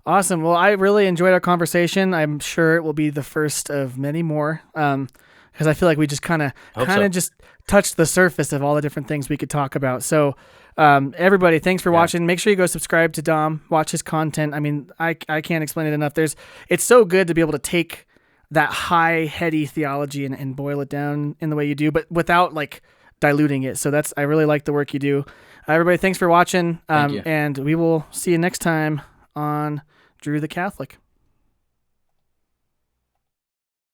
Awesome. Well, I really enjoyed our conversation. I'm sure it will be the first of many more. Because I feel like we just kind of Hope so. just touched the surface of all the different things we could talk about. So, everybody, thanks for Yeah. watching. Make sure you go subscribe to Dom, watch his content. I mean, I can't explain it enough. It's so good to be able to take that high, heady theology and boil it down in the way you do, but without like diluting it. So I really like the work you do. Everybody, thanks for watching. Thank you. And we will see you next time on Drew the Catholic.